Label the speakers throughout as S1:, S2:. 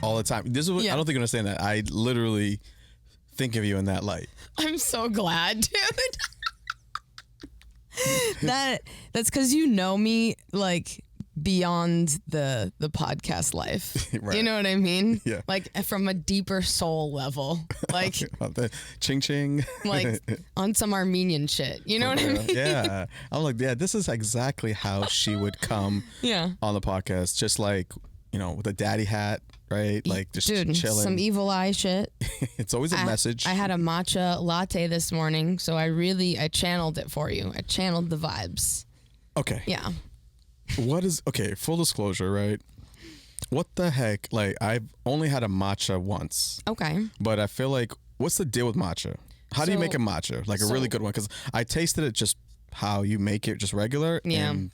S1: all the time. This is what, I don't think you understand that. I literally think of you in that light.
S2: I'm so glad, dude. That's because you know me like beyond the podcast life.
S1: Right.
S2: You know what I mean?
S1: Yeah.
S2: Like from a deeper soul level. Like
S1: the ching ching.
S2: like on some Armenian shit. You know what I mean?
S1: Yeah. I'm like, yeah, this is exactly how she would come on the podcast. Just like, you know, with a daddy hat, right? Like just
S2: dude,
S1: chilling.
S2: some evil eye shit.
S1: It's always a message.
S2: I had a matcha latte this morning, so I channeled it for you. I channeled the vibes.
S1: Okay.
S2: Yeah.
S1: Full disclosure, right? What the heck? Like, I've only had a matcha once.
S2: Okay.
S1: But I feel like, what's the deal with matcha? How do you make a matcha? Like a really good one? Because I tasted it just how you make it, just regular.
S2: Yeah.
S1: And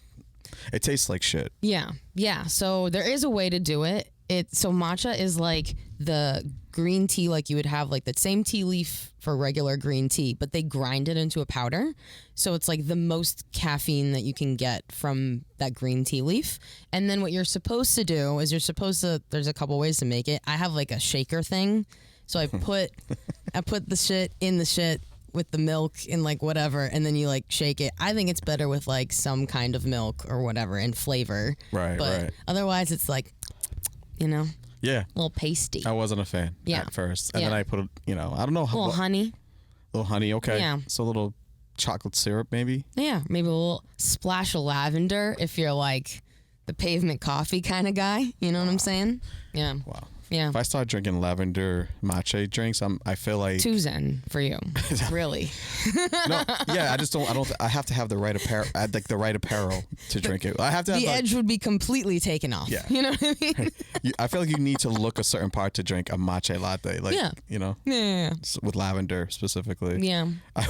S1: it tastes like shit.
S2: Yeah. Yeah. So there is a way to do it. So matcha is like the green tea, like you would have like the same tea leaf for regular green tea, but they grind it into a powder. So it's like the most caffeine that you can get from that green tea leaf. And then what you're supposed to do is there's a couple ways to make it. I have like a shaker thing. So I put the shit in the shit with the milk and like whatever, and then you like shake it. I think it's better with like some kind of milk or whatever and flavor.
S1: Right,
S2: but otherwise it's like, you know,
S1: a
S2: little pasty.
S1: I wasn't a fan at first. And then I put, I don't know.
S2: A little honey.
S1: Okay.
S2: Yeah.
S1: So a little chocolate syrup maybe.
S2: Yeah, maybe a little splash of lavender if you're like the pavement coffee kind of guy. You know what I'm saying? Yeah.
S1: Wow.
S2: Yeah.
S1: If I start drinking lavender matcha drinks, I feel like
S2: too zen for you. Really?
S1: No, yeah. I have to have the right apparel, like the right apparel to drink it. I have to have
S2: the edge would be completely taken off.
S1: Yeah.
S2: You know what I mean?
S1: I feel like you need to look a certain part to drink a matcha latte. Like, you know?
S2: Yeah.
S1: With lavender specifically.
S2: Yeah.
S1: I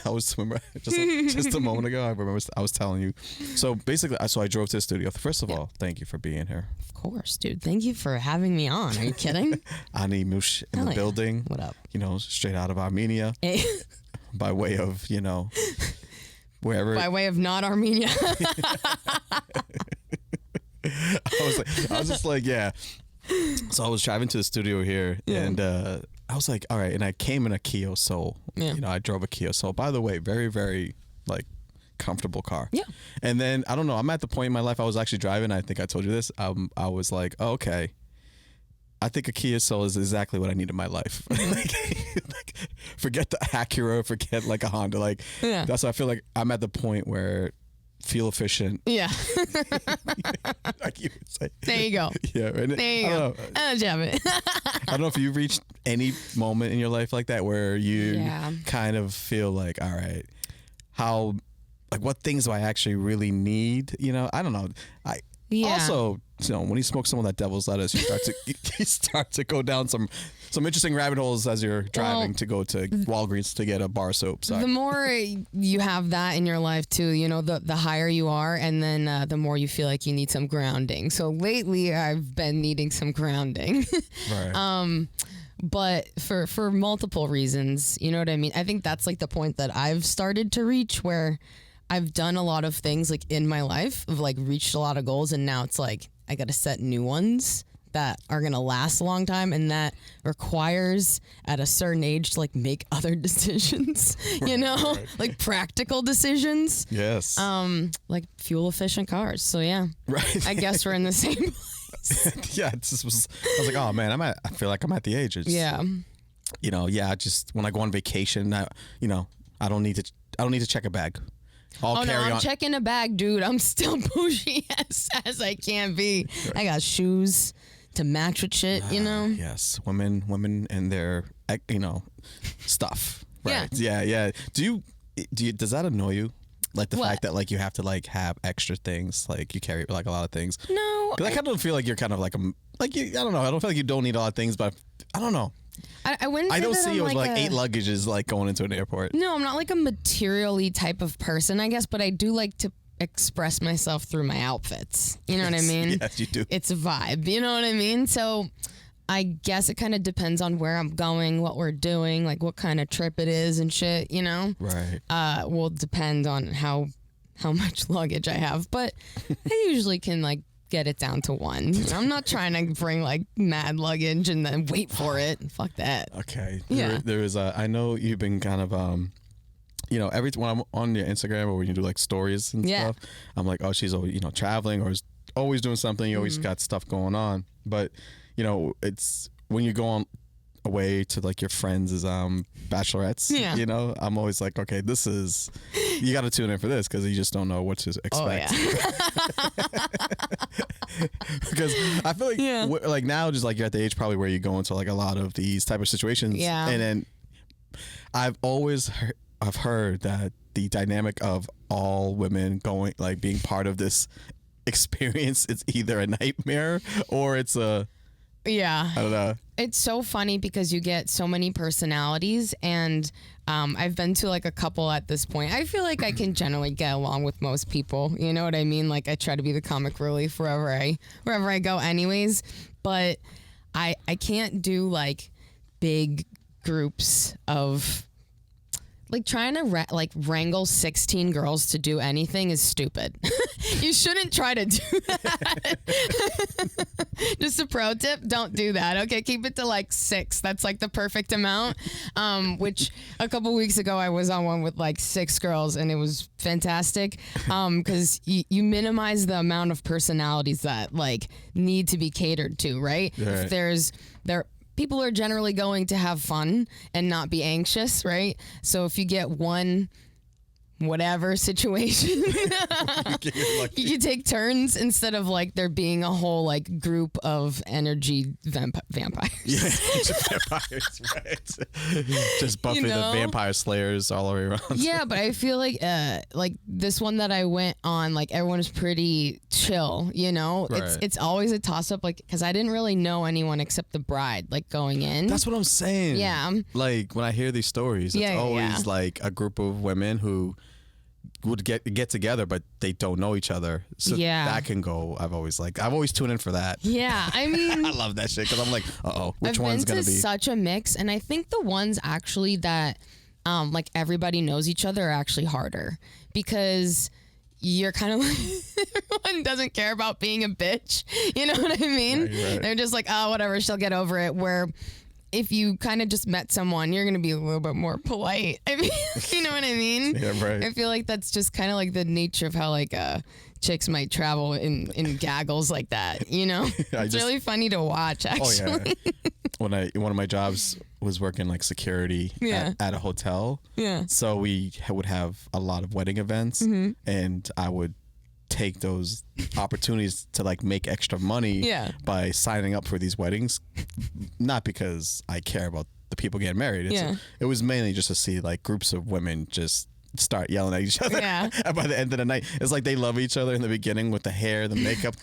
S1: was remember just a moment ago. I remember I was telling you. So basically, I drove to the studio. First of all, thank you for being here.
S2: Of course, dude. Thank you for having me on. Are you kidding?
S1: Ani Moush in the building.
S2: What up?
S1: You know, straight out of Armenia. By way of, wherever.
S2: By way of not Armenia.
S1: I was just like, yeah. So I was driving to the studio here, and I was like, all right. And I came in a Kia Soul.
S2: Yeah.
S1: I drove a Kia Soul. By the way, very, very like comfortable car.
S2: Yeah.
S1: And then I don't know. I'm at the point in my life I was actually driving. I think I told you this. I was like, oh, okay. I think a Kia Soul is exactly what I need in my life. like, forget the Acura, forget like a Honda. Like that's why I feel like I'm at the point where fuel efficient.
S2: Yeah.
S1: Like you would say.
S2: There you go.
S1: Yeah. And
S2: there you go. I
S1: don't know if you reached any moment in your life like that where you kind of feel like, all right, what things do I actually really need? I don't know. Also, when you smoke some of that devil's lettuce, you start to go down some interesting rabbit holes as you're driving to go to Walgreens to get a bar of soap. Sorry.
S2: The more you have that in your life too, the higher you are, and then the more you feel like you need some grounding. So lately, I've been needing some grounding.
S1: Right.
S2: But for multiple reasons, you know what I mean? I think that's like the point that I've started to reach where I've done a lot of things like in my life, of like reached a lot of goals, and now it's like I got to set new ones that are going to last a long time, and that requires at a certain age to like make other decisions, like practical decisions.
S1: Yes.
S2: Like fuel efficient cars. So yeah.
S1: Right.
S2: I guess we're in the same place.
S1: Yeah. I was like, oh man, I feel like I'm at the age. Just when I go on vacation, I don't need to check a bag. I'm
S2: checking a bag, dude. I'm still bougie as I can be. I got shoes to match with shit,
S1: Yes, women and their, stuff. Right. Yeah. Do you? Does that annoy you? Like the fact that like you have to like have extra things, like you carry like a lot of things.
S2: No,
S1: because I kind of feel like you're kind of like I don't know. I don't feel like you don't need a lot of things, but I don't know.
S2: I wouldn't.
S1: I don't see you as like 8 luggages like going into an airport.
S2: No, I'm not like a materially type of person, I guess, but I do like to express myself through my outfits. You know what I mean?
S1: Yes, you do.
S2: It's a vibe. You know what I mean? So I guess it kind of depends on where I'm going, what we're doing, like what kind of trip it is and shit,
S1: Right.
S2: Will depend on how much luggage I have. But I usually can like get it down to one. I'm not trying to bring like mad luggage and then wait for it. Fuck that.
S1: Okay.
S2: Yeah.
S1: There is I know you've been kind of every when I'm on your Instagram or when you do like stories and stuff, I'm like, oh, she's always traveling or is always doing something. You always got stuff going on. But it's when you go on away to like your friends' bachelorettes. Yeah. I'm always like, okay, you got to tune in for this because you just don't know what to expect. Oh, yeah. Because I feel like like now, just like you're at the age probably where you go into like a lot of these type of situations.
S2: Yeah.
S1: And then I've always heard that the dynamic of all women going like being part of this experience, it's either a nightmare or it's a I don't know.
S2: It's so funny because you get so many personalities, and I've been to like a couple at this point. I feel like I can generally get along with most people. You know what I mean? Like I try to be the comic relief wherever I go anyways, but I can't do like big groups of like trying to wrangle 16 girls to do anything is stupid. You shouldn't try to do that. Just a pro tip, don't do that. Okay, keep it to like 6. That's like the perfect amount. Which a couple weeks ago I was on one with like 6 girls and it was fantastic. Because you minimize the amount of personalities that like need to be catered to, right?
S1: Right.
S2: If people are generally going to have fun and not be anxious, right? So if you get one whatever situation, you can take turns instead of like there being a whole like group of energy vampires.
S1: Yeah, just vampires, right? Just Buffy the Vampire Slayers all the way around.
S2: Yeah, but I feel like this one that I went on, like everyone was pretty chill, Right. It's always a toss up, like because I didn't really know anyone except the bride, like going in.
S1: That's what I'm saying.
S2: Yeah.
S1: Like when I hear these stories, it's always like a group of women who would get together, but they don't know each other. So that can go. I've always tuned in for that.
S2: Yeah, I mean,
S1: I love that shit because I'm like, which one's gonna be?
S2: Such a mix, and I think the ones actually that like everybody knows each other are actually harder because you're kind of like everyone doesn't care about being a bitch. You know what I mean? Right. They're just like, oh, whatever, she'll get over it. Where if you kind of just met someone, you're going to be a little bit more polite. I mean, you know what I mean?
S1: Yeah, right.
S2: I feel like that's just kind of like the nature of how like chicks might travel in gaggles like that, It's really funny to watch, actually.
S1: Oh, yeah. One of my jobs was working like security at a hotel. Yeah. So we would have a lot of wedding events, and I would take those opportunities to like make extra money by signing up for these weddings, not because I care about the people getting married. It was mainly just to see like groups of women just start yelling at each other. Yeah. And by the end of the night, it's like they love each other in the beginning with the hair, the makeup,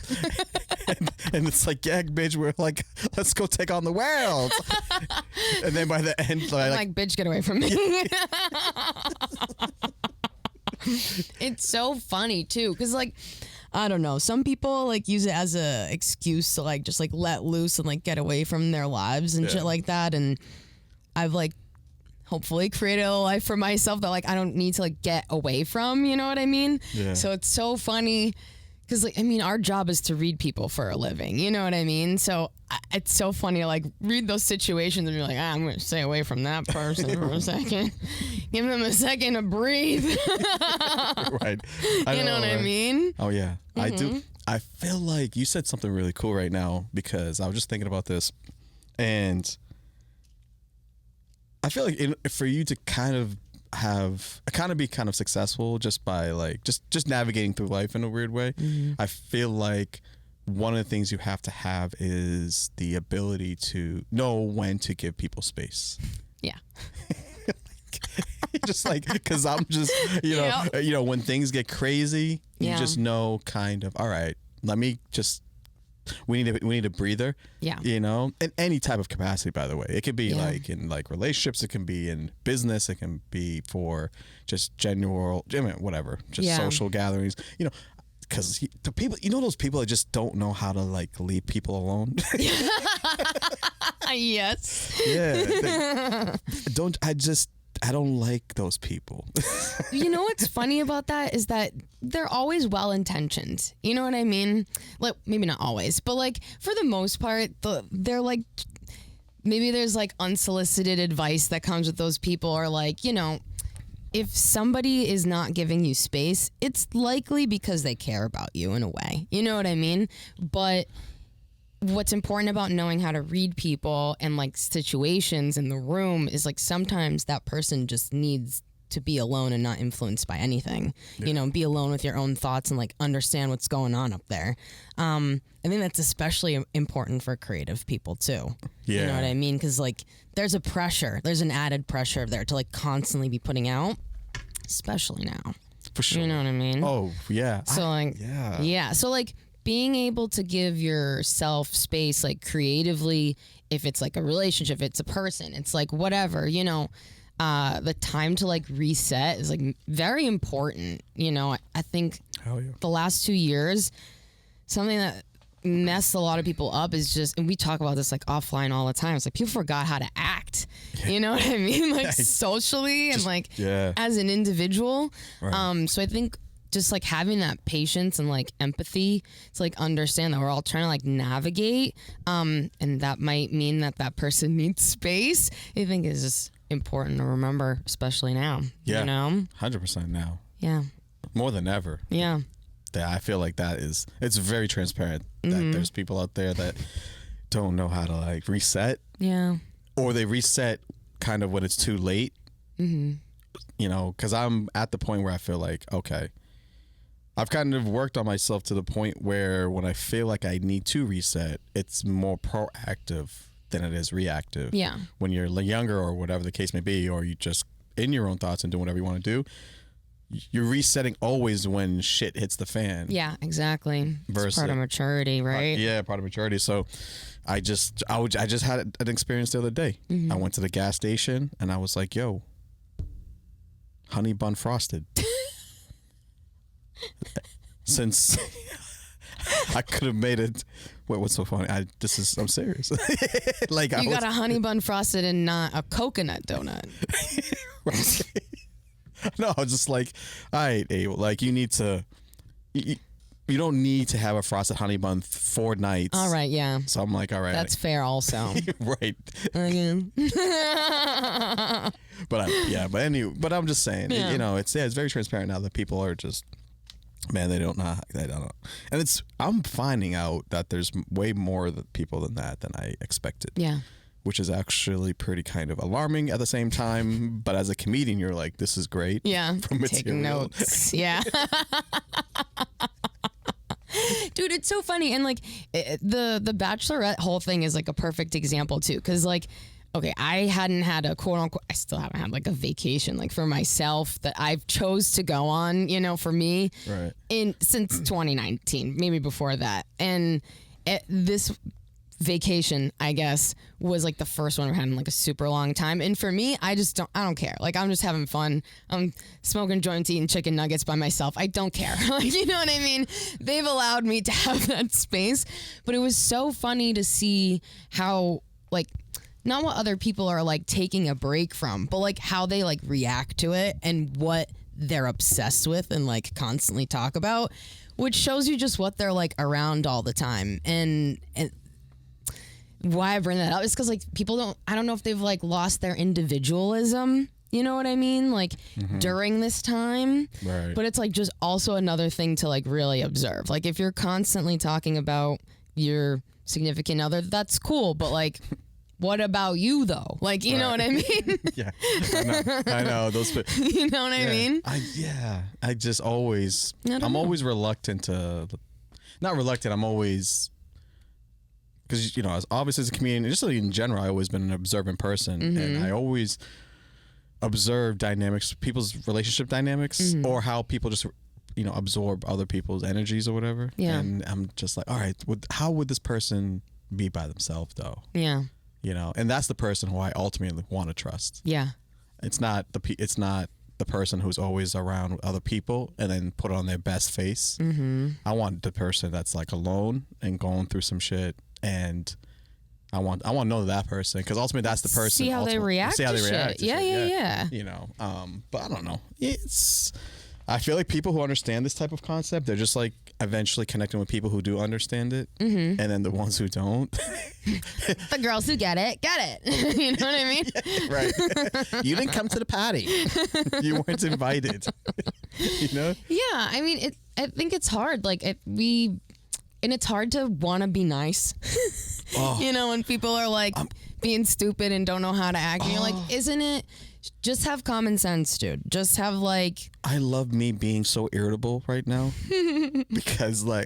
S1: and it's like, yeah, bitch, we're like, let's go take on the world. And then by the end,
S2: like bitch, get away from me. It's so funny too, because like I don't know, some people like use it as a excuse to like just like let loose and like get away from their lives and shit like that. And I've like hopefully created a life for myself that like I don't need to like get away from, you know what I mean? Yeah. So it's so funny because like I mean our job is to read people for a living, you know what I mean? So it's so funny to like read those situations and you're like, I'm gonna stay away from that person for a second, give them a second to breathe.
S1: Right.
S2: You know what I mean?
S1: Oh yeah, I do. I feel like you said something really cool right now because I was just thinking about this, and I feel like for you to kind of be kind of successful just by like just navigating through life in a weird way, I feel like one of the things you have to have is the ability to know when to give people space. Yeah. Just like, because I'm just, you know, when things get crazy, you just know kind of, all right, let me just, we need a breather. Yeah. You know, in any type of capacity, by the way. It could be like in like relationships, it can be in business, it can be for just general, whatever, just social gatherings, you know. Because the people, you know, those people that just don't know how to like leave people alone. Yes. Yeah. I don't like those people.
S2: You know what's funny about that is that they're always well-intentioned. You know what I mean? Like, maybe not always, but like for the most part, they're like, maybe there's like unsolicited advice that comes with those people, or like, you know, if somebody is not giving you space, it's likely because they care about you in a way. You know what I mean? But what's important about knowing how to read people and like situations in the room is like sometimes that person just needs to be alone and not influenced by anything. Yeah. You know, be alone with your own thoughts and like understand what's going on up there. I think that's especially important for creative people too. Yeah. You know what I mean? Because like there's an added pressure there to like constantly be putting out, especially now.
S1: For sure.
S2: You know what I mean?
S1: Oh yeah.
S2: So like yeah. So like being able to give yourself space, like creatively, if it's like a relationship, it's a person, it's like whatever, you know, the time to like reset is like very important. You know, I think the last 2 years, something that messed a lot of people up is just, and we talk about this like offline all the time, it's like people forgot how to act. You know what I mean? Like socially and like as an individual. Right. So I think just like having that patience and like empathy to like understand that we're all trying to like navigate, and that might mean that person needs space, I think is just important to remember, especially now.
S1: Yeah,
S2: you know,
S1: 100% now.
S2: Yeah,
S1: more than ever.
S2: Yeah,
S1: I feel like it's very transparent that there's people out there that don't know how to like reset.
S2: Yeah,
S1: or they reset kind of when it's too late. You know, because I'm at the point where I feel like, okay, I've kind of worked on myself to the point where when I feel like I need to reset, it's more proactive than it is reactive. Yeah. When you're younger or whatever the case may be, or you just in your own thoughts and doing whatever you want to do, you're resetting always when shit hits the fan.
S2: Yeah, exactly. It's part of maturity, right?
S1: Part of maturity. So I just had an experience the other day. I went to the gas station and I was like, yo, honey bun frosted. Since I could have made it. What's so funny? I'm serious. Like
S2: you got a honey bun frosted and not a coconut donut.
S1: Right. No, I was just like, all right, Abel, like you need to. You don't need to have a frosted honey bun 4 nights.
S2: All right, yeah.
S1: So I'm like, all right.
S2: That's fair also.
S1: Right.
S2: Again.
S1: But I'm just saying, you know, it's very transparent now that people are just, man, they don't know. And I'm finding out that there's way more people than that than I expected. Yeah. Which is actually pretty kind of alarming at the same time. But as a comedian, you're like, this is great.
S2: Yeah. Taking notes. Yeah. Dude, it's so funny. And like the Bachelorette whole thing is like a perfect example too. Cause like, okay, I hadn't had a quote unquote, I still haven't had like a vacation like for myself that I've chose to go on, you know, for me since 2019, maybe before that. And this vacation, I guess, was like the first one I've had in like a super long time. And for me, I don't care. Like I'm just having fun. I'm smoking joints, eating chicken nuggets by myself. I don't care. Like, you know what I mean? They've allowed me to have that space. But it was so funny to see how like, not what other people are like taking a break from, but like how they like react to it and what they're obsessed with and like constantly talk about, which shows you just what they're like around all the time. And why I bring that up is because like I don't know if they've like lost their individualism, you know what I mean? Like during this time, right. But it's like just also another thing to like really observe. Like if you're constantly talking about your significant other, that's cool. But like, what about you though? Like, you know what I mean?
S1: Yeah, I know those.
S2: You know what I mean?
S1: I just always, I'm always reluctant to, not reluctant. I'm always, because, you know, obviously as a comedian, just in general, I've always been an observant person. And I always observe dynamics, people's relationship dynamics, or how people just, you know, absorb other people's energies or whatever. Yeah. And I'm just like, all right, how would this person be by themselves though? Yeah. You know, and that's the person who I ultimately want to trust. Yeah. It's not the person who's always around other people and then put on their best face. I want the person that's like alone and going through some shit, and I want to know that person, because ultimately that's the person.
S2: See how they react.
S1: See how they
S2: to
S1: react.
S2: shit. Yeah.
S1: You know, but I don't know. I feel like people who understand this type of concept, they're just like eventually connecting with people who do understand it, and then the ones who don't.
S2: The girls who get it. You know what I mean?
S1: Right. You didn't come to the party. You weren't invited. You know?
S2: Yeah, I mean, I think it's hard. Like and it's hard to want to be nice. You know, when people are like being stupid and don't know how to act, and you're like, isn't it? Just have common sense, dude. Just have like.
S1: I love me being so irritable right now because I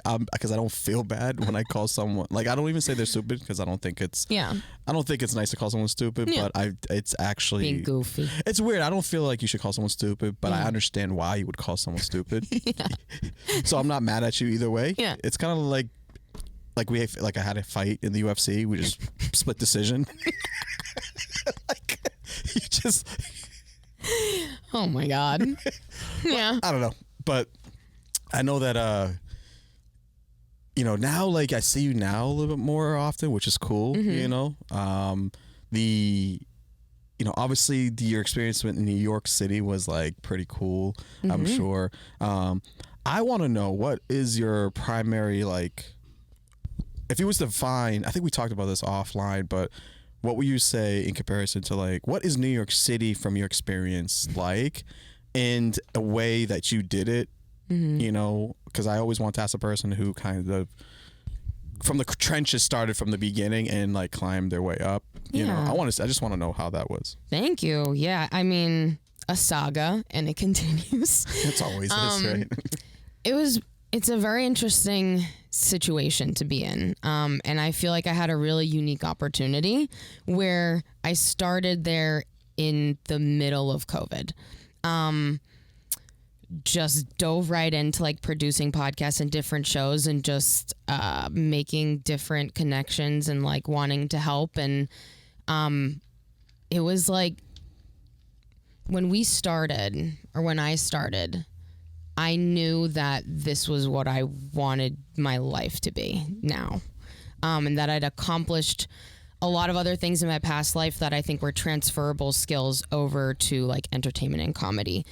S1: don't feel bad when I call someone, like, I don't even say they're stupid, because I don't think it's nice to call someone stupid, but it's actually
S2: being goofy.
S1: It's weird. I don't feel like you should call someone stupid, but I understand why you would call someone stupid. So I'm not mad at you either way.
S2: Yeah.
S1: It's kind of like I had a fight in the UFC. We just split decision. Like, you just.
S2: Oh my God. Yeah.
S1: I don't know, but I know that you know, now, like, I see you now a little bit more often, which is cool. You know, you know, obviously your experience in New York City was like pretty cool. I'm sure. I want to know, what is your primary, like, if you was to define, I think we talked about this offline, but what would you say in comparison to, like, what is New York City from your experience like, and a way that you did it? You know, because I always want to ask a person who kind of from the trenches started from the beginning and like climbed their way up. You know, I just want to know how that was.
S2: Thank you. Yeah, I mean, a saga, and it continues.
S1: It's always is, right?
S2: It's a very interesting situation to be in. And I feel like I had a really unique opportunity where I started there in the middle of COVID. Just dove right into like producing podcasts and different shows, and just making different connections and like wanting to help. And it was like when I started, I knew that this was what I wanted my life to be now. And that I'd accomplished a lot of other things in my past life that I think were transferable skills over to like entertainment and comedy.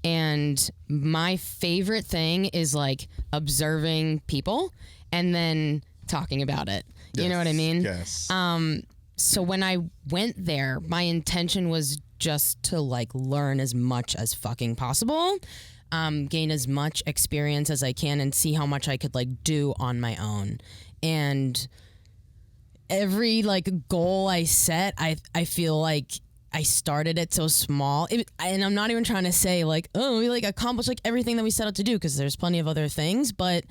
S2: And my favorite thing is like observing people and then talking about it.
S1: Yes,
S2: you know what I mean?
S1: Yes.
S2: So when I went there, my intention was just to like learn as much as fucking possible, gain as much experience as I can, and see how much I could like do on my own. And every like goal I set, I feel like I started it so small, and I'm not even trying to say like, oh, we like accomplished like everything that we set out to do, because there's plenty of other things, but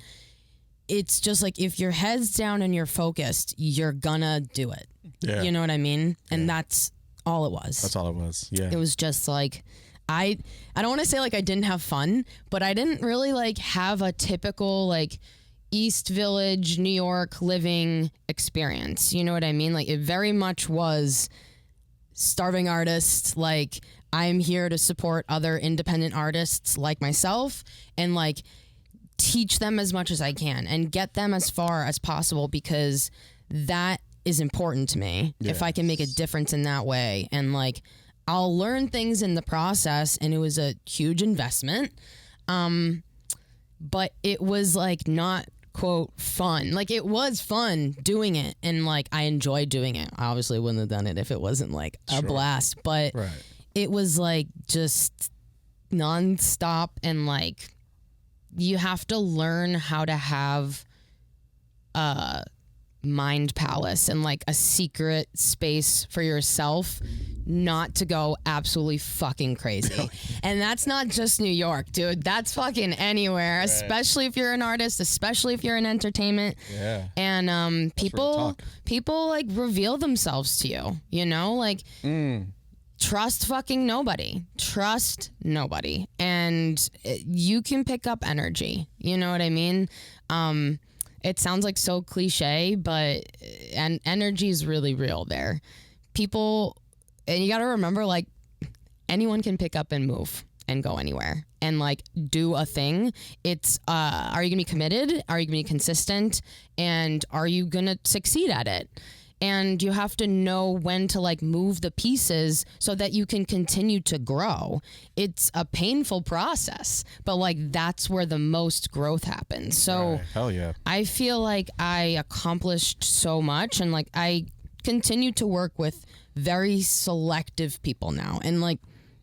S2: it's just like, if your head's down and you're focused, you're gonna do it.
S1: Yeah.
S2: You know what I mean? And that's all it was.
S1: That's all it was. Yeah.
S2: It was just like, I don't want to say like I didn't have fun, but I didn't really like have a typical like East Village, New York living experience. You know what I mean? Like, it very much was starving artist. Like, I'm here to support other independent artists like myself, and like teach them as much as I can and get them as far as possible, because that is important to me.
S1: Yes.
S2: If I can make a difference in that way, and like I'll learn things in the process. And it was a huge investment, but it was like not quote fun. Like, it was fun doing it, and like I enjoyed doing it. I obviously wouldn't have done it if it wasn't like a blast, but it was like just nonstop. And like, you have to learn how to have a mind palace and like a secret space for yourself, not to go absolutely fucking crazy. And that's not just New York, dude. That's fucking anywhere, especially if you're an artist, especially if you're in entertainment.
S1: Yeah.
S2: And people like reveal themselves to you, you know, like trust fucking nobody. Trust nobody. And you can pick up energy. You know what I mean? It sounds like so cliche, but energy is really real there. People, and you got to remember, like, anyone can pick up and move and go anywhere and like do a thing. It's, are you gonna be committed? Are you gonna be consistent? And are you gonna succeed at it? and you have to know when to like move the pieces so that you can continue to grow. It's a painful process, but like that's where the most growth happens. So
S1: right. Hell yeah.
S2: I feel like I accomplished so much, and like I continue to work with very selective people now, and like,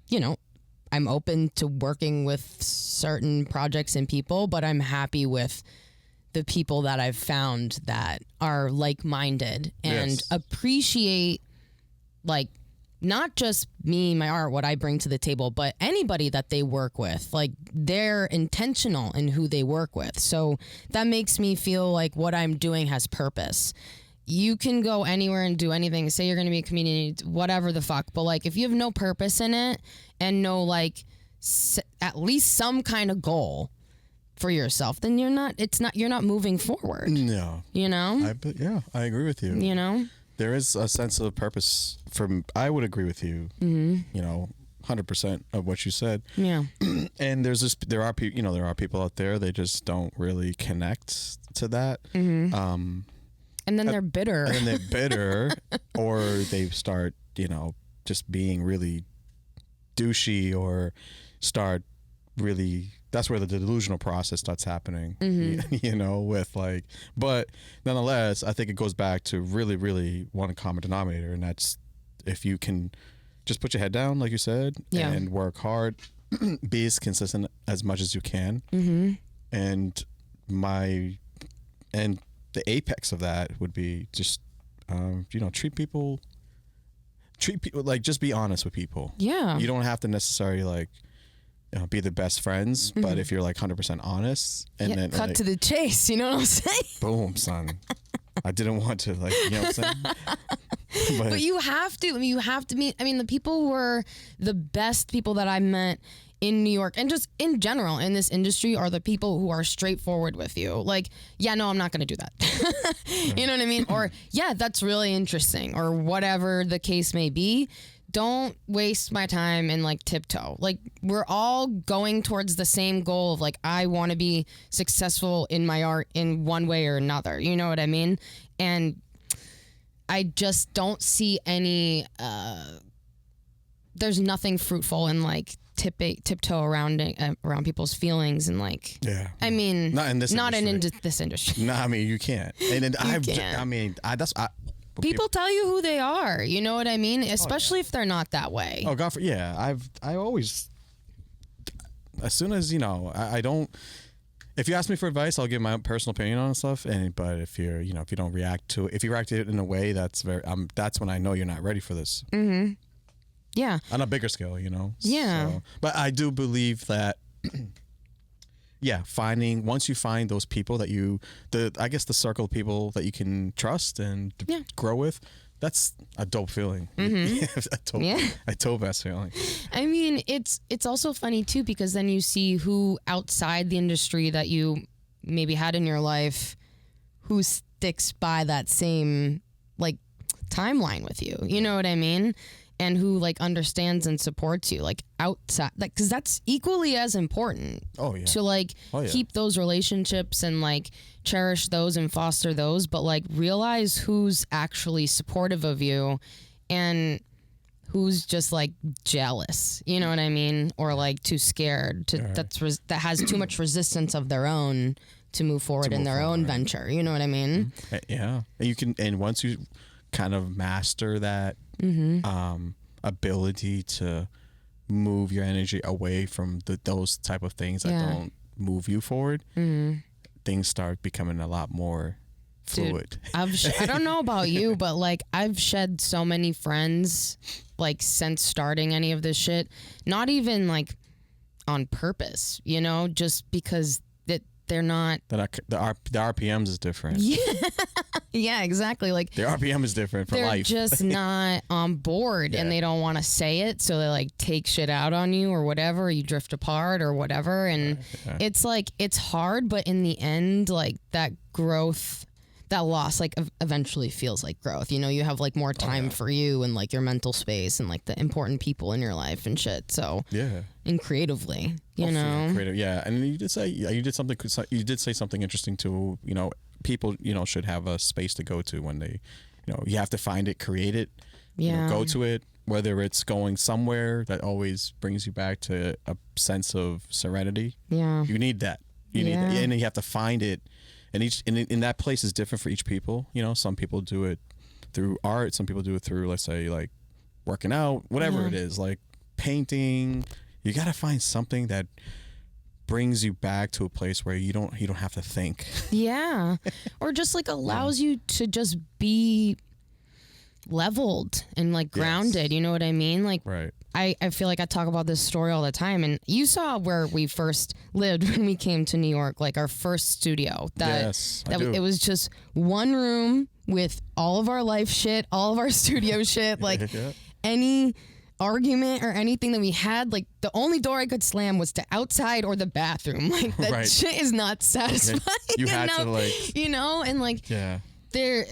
S2: you know, I'm open to working with certain projects and people, but I'm happy with the people that I've found that are like-minded and appreciate like not just me, my art, what I bring to the table, but anybody that they work with. Like they're intentional in who they work with. So that makes me feel like what I'm doing has purpose. You can go anywhere and do anything, say you're going to be a comedian, whatever the fuck, but like if you have no purpose in it and no like at least some kind of goal for yourself, then you're not moving forward.
S1: No.
S2: You know?
S1: I agree with you.
S2: You know?
S1: There is a sense of purpose I would agree with you, you know, 100% of what you said.
S2: Yeah.
S1: And there are people out there, they just don't really connect to that.
S2: And then they're bitter.
S1: And then they're bitter or they start, you know, just being really douchey or start really, that's where the delusional process starts happening, you know, with like, but nonetheless, I think it goes back to really, really one common denominator. And that's if you can just put your head down, like you said, and work hard, be as consistent as much as you can. And the apex of that would be just, you know, treat people like, just be honest with people.
S2: Yeah.
S1: You don't have to necessarily like, you know, be the best friends, but if you're like 100% honest and then
S2: cut
S1: like,
S2: to the chase, you know what I'm saying?
S1: Boom, son. I didn't want to, like, you know what I'm saying?
S2: But you have to. I mean, you have to meet. I mean, the people who were the best people that I met in New York and just in general in this industry are the people who are straightforward with you. Like, yeah, no, I'm not going to do that. You know what I mean? Or, yeah, that's really interesting, or whatever the case may be. Don't waste my time and like tiptoe. Like, we're all going towards the same goal of like, I want to be successful in my art in one way or another. You know what I mean? And I just don't see any, there's nothing fruitful in like tiptoe around people's feelings and like, I mean, not in this industry.
S1: No, I mean, you can't. And
S2: people tell you who they are, you know what I mean? Especially if they're not that way.
S1: Oh, God, I always, as soon as, you know, I don't, if you ask me for advice, I'll give my own personal opinion on stuff. But if you're, you know, if you don't react to it, if you react to it in a way that's that's when I know you're not ready for this.
S2: Yeah.
S1: On a bigger scale, you know?
S2: Yeah.
S1: So, but I do believe that, once you find those people that I guess the circle of people that you can trust and grow with, that's a dope feeling. a dope ass feeling.
S2: I mean, it's also funny too, because then you see who outside the industry that you maybe had in your life who sticks by that same like timeline with you. You know what I mean? And who like understands and supports you like outside, like, because that's equally as important. To like keep those relationships and like cherish those and foster those, but like realize who's actually supportive of you and who's just like jealous, you know what I mean, or like too scared to that has too much resistance of their own to move forward in their own venture, you know what I mean?
S1: Yeah, and once you kind of master that ability to move your energy away from those type of things that don't move you forward, things start becoming a lot more fluid.
S2: Dude, I don't know about you, but like I've shed so many friends like since starting any of this shit, not even like on purpose, you know, just because they're not.
S1: The RPMs is different.
S2: Yeah, exactly. Like
S1: the RPM is different for life.
S2: They're just not on board and they don't want to say it. So they like take shit out on you or whatever. You drift apart or whatever. And it's like, it's hard, but in the end, like that growth, that loss, like eventually feels like growth. You know, you have like more time for you and like your mental space and like the important people in your life and shit. So and creatively, you know,
S1: and you did say something interesting too. You know, people, you know, should have a space to go to when they you have to find it, create it, go to it, whether it's going somewhere that always brings you back to a sense of serenity.
S2: Yeah.
S1: You need that. You need that. And you have to find it. And in that place is different for each people. Some people do it through art. Some people do it through, let's say, like working out, whatever it is, like painting. You got to find something that brings you back to a place where you don't have to think. Yeah.
S2: Or just like allows you to just be leveled and like grounded. You know what I mean? Like,
S1: right.
S2: I feel like I talk about this story all the time, and you saw where we first lived when we came to New York, like our first studio. It was just one room with all of our life shit, all of our studio shit, like any argument or anything that we had, like the only door I could slam was to outside or the bathroom. Like that shit is not satisfying.
S1: You had to like,
S2: and like they're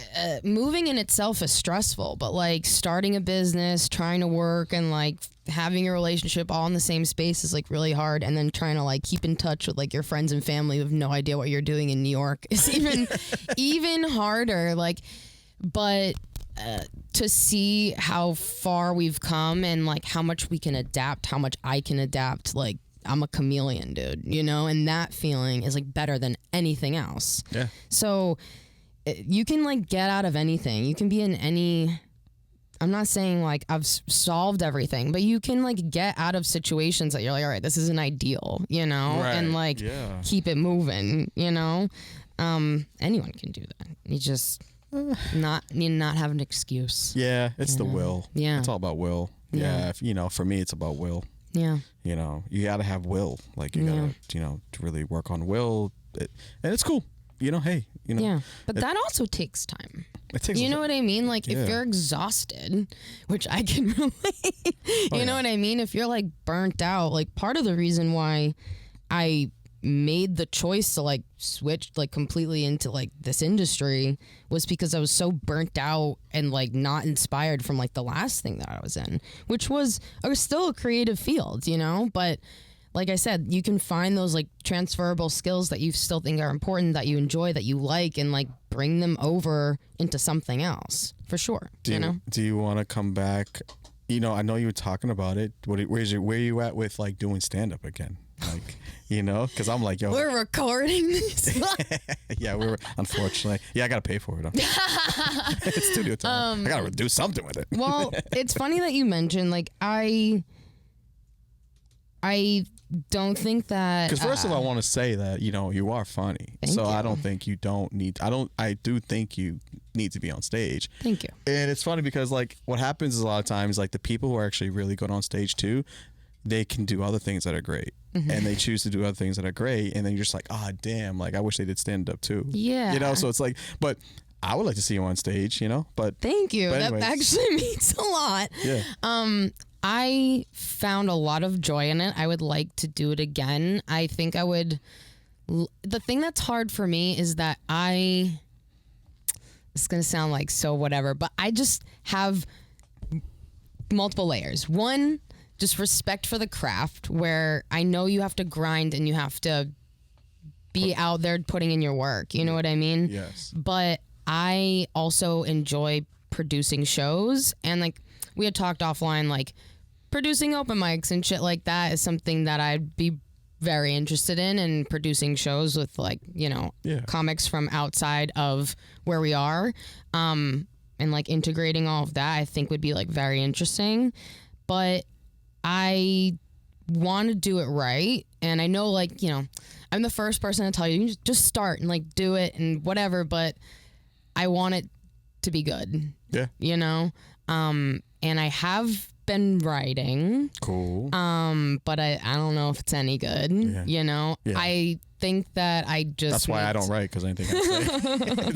S2: moving in itself is stressful, but like starting a business, trying to work, and like having a relationship all in the same space is like really hard. And then trying to like keep in touch with like your friends and family who have no idea what you're doing in New York is even harder. Like, but to see how far we've come and like how much we can adapt, how much I can adapt, like I'm a chameleon, dude, and that feeling is like better than anything else.
S1: Yeah.
S2: So you can like get out of anything. You can be in any, I'm not saying like I've solved everything, but you can like get out of situations that you're like, all right, this isn't ideal, and like keep it moving, Anyone can do that. You just not have an excuse.
S1: Yeah. It's the will.
S2: Yeah.
S1: It's all about will. Yeah. For me, it's about will.
S2: Yeah.
S1: You got to have will. Like you got to, to really work on will. And it's cool. Hey,
S2: Yeah, but that also takes time.
S1: It takes.
S2: You know what I mean? Like if you're exhausted, which I can relate. You know what I mean? If you're like burnt out, like part of the reason why I made the choice to like switch like completely into like this industry was because I was so burnt out and like not inspired from like the last thing that I was in, which was still a creative field, but like I said, you can find those like transferable skills that you still think are important, that you enjoy, that you like, and like bring them over into something else for sure. Do
S1: you want to come back? I know you were talking about it. Where are you at with like doing stand up again? Like, because I'm like, yo,
S2: we're recording this.
S1: Yeah, unfortunately. Yeah, I got to pay for it. It's studio time. I got to do something with it.
S2: Well, it's funny that you mentioned, like, I don't think that,
S1: because first of all, I want to say that you are funny, so I don't think you don't need. I do think you need to be on stage.
S2: Thank you.
S1: And it's funny because like what happens is a lot of times like the people who are actually really good on stage too, they can do other things that are great, and they choose to do other things that are great, and then you're just like, damn, like I wish they did stand up too.
S2: Yeah.
S1: So it's like, but I would like to see you on stage, But
S2: thank you. That actually means a lot.
S1: Yeah.
S2: I found a lot of joy in it. I would like to do it again. I think I would. The thing that's hard for me is that it's going to sound like so whatever, but I just have multiple layers. One, just respect for the craft, where I know you have to grind and you have to be out there putting in your work. You know what I mean?
S1: Yes.
S2: But I also enjoy producing shows, and like we had talked offline, like producing open mics and shit like that is something that I'd be very interested in, and producing shows with like, comics from outside of where we are, and like integrating all of that I think would be like very interesting. But I want to do it right, and I know like, I'm the first person to tell you just start and like do it and whatever, but I want it to be good.
S1: Yeah.
S2: And I have been writing.
S1: Cool.
S2: But I don't know if it's any good. Yeah. Yeah. I think that I just.
S1: That's why I don't write, because anything I say, I'm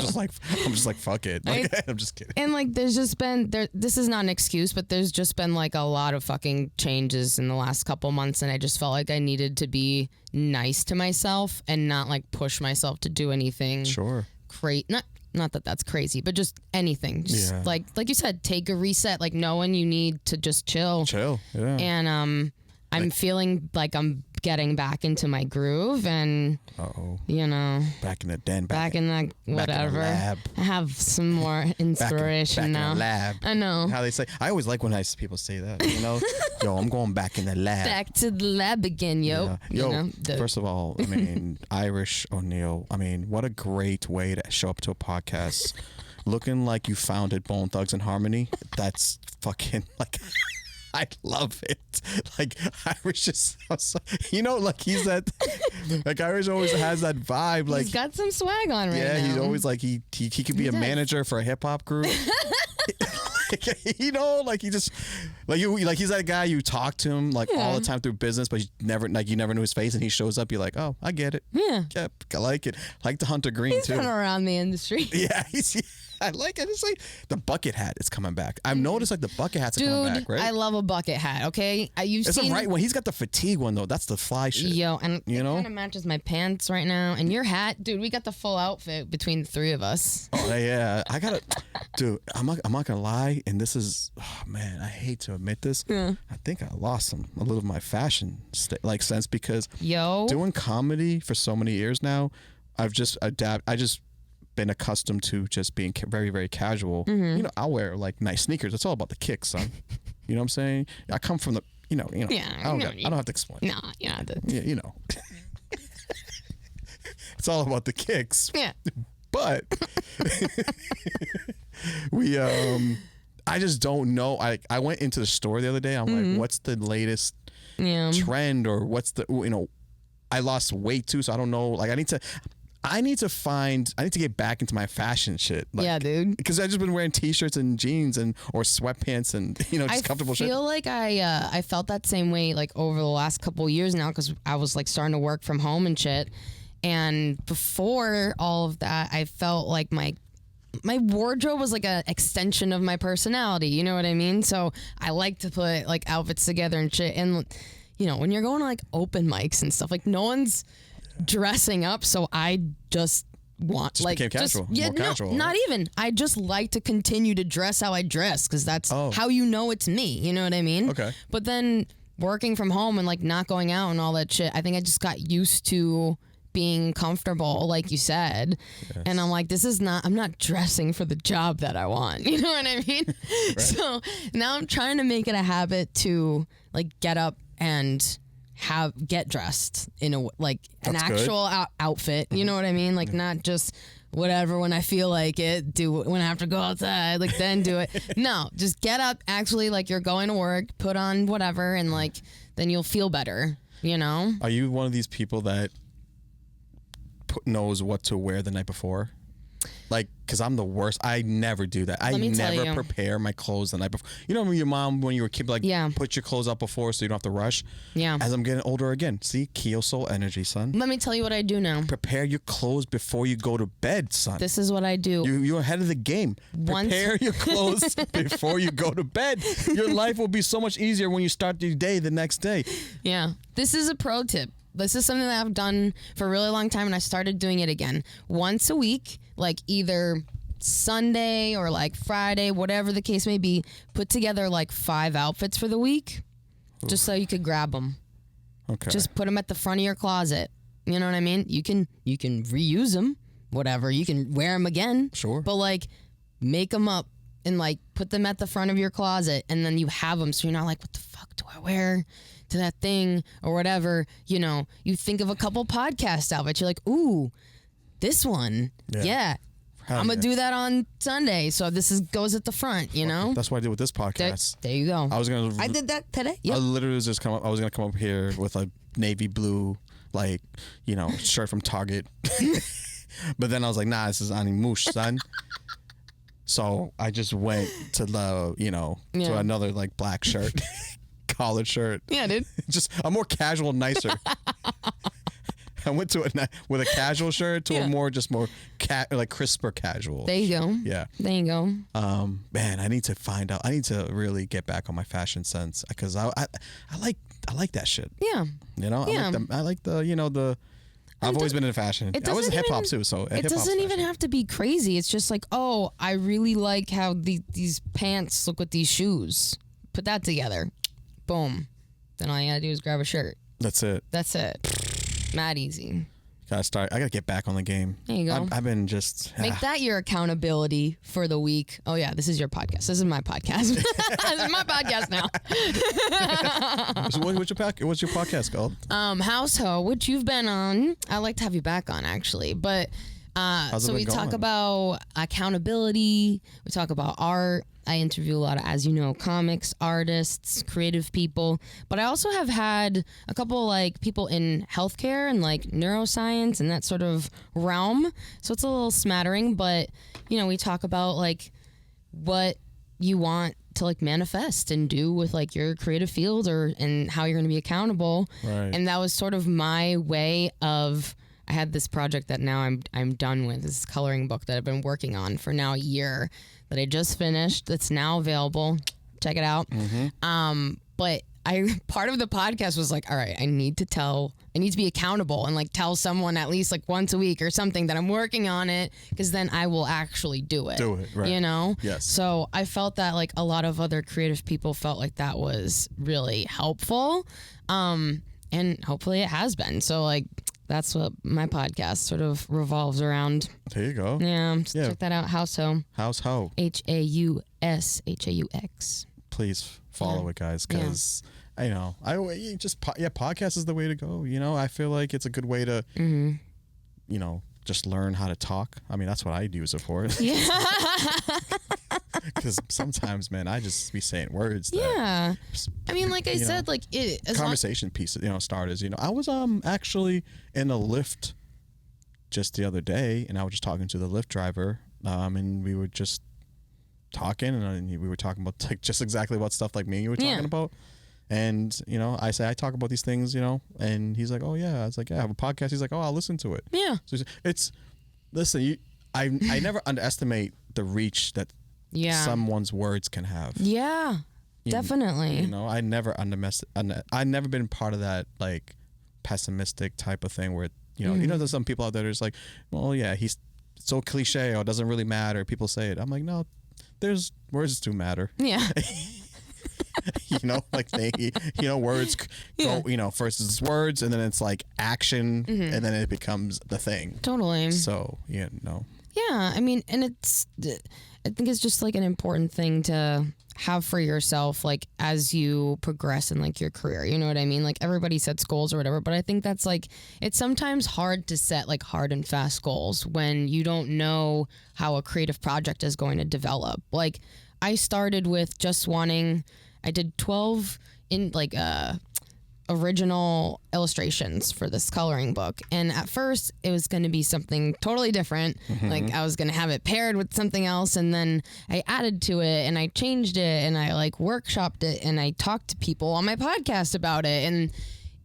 S1: just like fuck it. Like, I'm just kidding.
S2: And like, there's just been this is not an excuse, but there's just been like a lot of fucking changes in the last couple months, and I just felt like I needed to be nice to myself and not like push myself to do anything.
S1: Sure.
S2: Not that that's crazy, but just anything. Just like you said, take a reset, like knowing you need to just chill.
S1: Yeah.
S2: And I'm feeling like I'm getting back into my groove and, you know,
S1: back in the den,
S2: back in the whatever.
S1: Back in the lab.
S2: I have some more inspiration
S1: back
S2: now.
S1: in the lab.
S2: I know.
S1: How they say. I always like when people say that. You know, yo, I'm going back in the lab.
S2: Back to the lab again, yo.
S1: Yeah. Yo,
S2: you know,
S1: first of all, I mean, Irish O'Neill. I mean, what a great way to show up to a podcast, looking like you founded Bone Thugs and Harmony. That's fucking like. I love it. Like Irish is, you know, like he's that. Like Irish always has that vibe. Like
S2: he's got some swag on right now.
S1: Yeah, he's always like he could be a manager for a hip hop group. You know, like he just like he's that guy you talk to him like all the time through business, but you never knew his face, and he shows up. You're like, oh, I get it.
S2: Yeah,
S1: I like it. I like the Hunter Green
S2: he's
S1: too.
S2: He's been around the industry.
S1: Yeah, I like it. It's like the bucket hat is coming back. I've noticed like the bucket hats are coming back, right?
S2: I love a bucket hat. Okay,
S1: it's the right one. He's got the fatigue one though. That's the fly shit.
S2: Yo, and
S1: you know,
S2: it kind of matches my pants right now. And your hat, dude. We got the full outfit between the three of us.
S1: Oh yeah, I gotta, dude. I'm not gonna lie, and this is, oh man, I hate to admit this.
S2: Yeah.
S1: I think I lost a little of my fashion sense because
S2: doing
S1: comedy for so many years now, I've just been accustomed to just being very, very casual.
S2: Mm-hmm.
S1: You know, I'll wear like nice sneakers. It's all about the kicks, son. You know what I'm saying? I come from the, you know.
S2: Yeah,
S1: I don't have to explain.
S2: No, you don't have to.
S1: Yeah, you know. It's all about the kicks.
S2: Yeah.
S1: But I just don't know. I went into the store the other day. I'm like, what's the latest trend, or what's the, you know, I lost weight too, so I don't know. Like I need to get back into my fashion shit. Like,
S2: yeah, dude.
S1: Because I've just been wearing t-shirts and jeans or sweatpants and, you know, just comfortable shit.
S2: I feel like I felt that same way like over the last couple of years now, because I was like starting to work from home and shit. And before all of that, I felt like my wardrobe was like an extension of my personality. You know what I mean? So I like to put like outfits together and shit. And, you know, when you're going to like open mics and stuff, like no one's dressing up, so I just want
S1: just became casual. More casual,
S2: not even. I just like to continue to dress how I dress, because that's how you know it's me. You know what I mean?
S1: Okay.
S2: But then working from home and like not going out and all that shit, I think I just got used to being comfortable, like you said. Yes. And I'm like, I'm not dressing for the job that I want. You know what I mean? Right. So now I'm trying to make it a habit to like get up and get dressed in an actual outfit. You know what I mean? Like not just whatever when I feel like it, do it when I have to go outside, like then do it. No, just get up actually like you're going to work, put on whatever, and like then you'll feel better, you know?
S1: Are you one of these people that knows what to wear the night before? Like, because I'm the worst. I never do that. I never prepare my clothes the night before. You know, when your mom, when you were a kid, like, put your clothes up before so you don't have to rush?
S2: Yeah.
S1: As I'm getting older again. See, Keo Soul energy, son.
S2: Let me tell you what I do now.
S1: Prepare your clothes before you go to bed, son.
S2: This is what I do.
S1: You're ahead of the game. Prepare your clothes before you go to bed. Your life will be so much easier when you start your day the next day.
S2: Yeah. This is a pro tip. This is something that I've done for a really long time, and I started doing it again. Once a week, like either Sunday or like Friday, whatever the case may be, put together like 5 outfits for the week, just so you could grab them.
S1: Okay.
S2: Just put them at the front of your closet. You know what I mean? You can reuse them, whatever. You can wear them again.
S1: Sure.
S2: But like make them up and like put them at the front of your closet, and then you have them, so you're not like, what the fuck do I wear to that thing or whatever. You know, you think of a couple podcast outfits, you're like, ooh, this one, yeah. I'm gonna do that on Sunday, so this goes at the front, you know.
S1: That's what I did with this podcast.
S2: There you go.
S1: I
S2: did that today. Yep.
S1: I literally was just I was gonna come up here with a navy blue, like, you know, shirt from Target, but then I was like, nah, this is Ani Moush, son. So I just went to the, you know, to another like black shirt. Collared shirt.
S2: Yeah, dude.
S1: Just a more casual, nicer. I went to it with a casual shirt to a more like crisper casual.
S2: There you go.
S1: Yeah.
S2: There you go.
S1: Man, I need to really get back on my fashion sense, because I like that shit.
S2: Yeah.
S1: You know, I like the you know the. I've always been into fashion. I was in hip hop too, so
S2: it doesn't even have to be crazy. It's just like, oh, I really like how these pants look with these shoes. Put that together. Boom. Then all you gotta do is grab a shirt.
S1: That's it.
S2: Mad easy.
S1: I gotta get back on the game.
S2: There you go.
S1: I've been just
S2: make that your accountability for the week. Oh yeah, this is your podcast. This is my podcast. This is my podcast now.
S1: So what's your podcast called?
S2: House Ho, which you've been on. I'd like to have you back on actually, but so we talk about accountability. We talk about art. I interview a lot of, as you know, comics, artists, creative people. But I also have had a couple like people in healthcare and like neuroscience and that sort of realm. So it's a little smattering, but you know, we talk about like what you want to like manifest and do with like your creative field and how you're going to be accountable.
S1: Right.
S2: And that was sort of my way of, I had this project that now I'm done with, this coloring book that I've been working on for now a year that I just finished. That's now available. Check it out.
S1: Mm-hmm.
S2: But part of the podcast was like, all right, I need to be accountable and like tell someone at least like once a week or something that I'm working on it, because then I will actually do it.
S1: Right.
S2: You know?
S1: Yes.
S2: So I felt that like a lot of other creative people felt like that was really helpful. And hopefully it has been. So like, that's what my podcast sort of revolves around.
S1: There you go.
S2: Yeah, check that out. House Ho.
S1: House Ho.
S2: HAUSHAUX.
S1: Please follow it, guys, because podcast is the way to go. You know, I feel like it's a good way to, you know, just learn how to talk. I mean, that's what I use it for. Yeah. Because sometimes, man, I just be saying words.
S2: I mean, like I said, like
S1: conversation pieces, starters. I was actually in a Lyft just the other day, and I was just talking to the Lyft driver, and we were just talking, and we were talking about like just exactly what stuff like me and you were talking about. And I say I talk about these things, and he's like, "Oh yeah." I was like, "Yeah, I have a podcast." He's like, "Oh, I'll listen to it."
S2: Yeah.
S1: So I never underestimate the reach that someone's words can have.
S2: Yeah, definitely.
S1: I never I never been part of that like pessimistic type of thing where there's some people out there that's like, well, yeah, he's so cliche or it doesn't really matter. People say it. I'm like, no, there's words do matter.
S2: Yeah.
S1: Like words go, first it's words and then it's like action and then it becomes the thing.
S2: Totally.
S1: So,
S2: Yeah, I mean, and I think it's just like an important thing to have for yourself, like as you progress in like your career, you know what I mean? Like everybody sets goals or whatever, but I think that's like, it's sometimes hard to set like hard and fast goals when you don't know how a creative project is going to develop. Like I started with just I did 12 in like original illustrations for this coloring book, and at first it was going to be something totally different. Like I was going to have it paired with something else, and then I added to it and I changed it and I like workshopped it and I talked to people on my podcast about it, and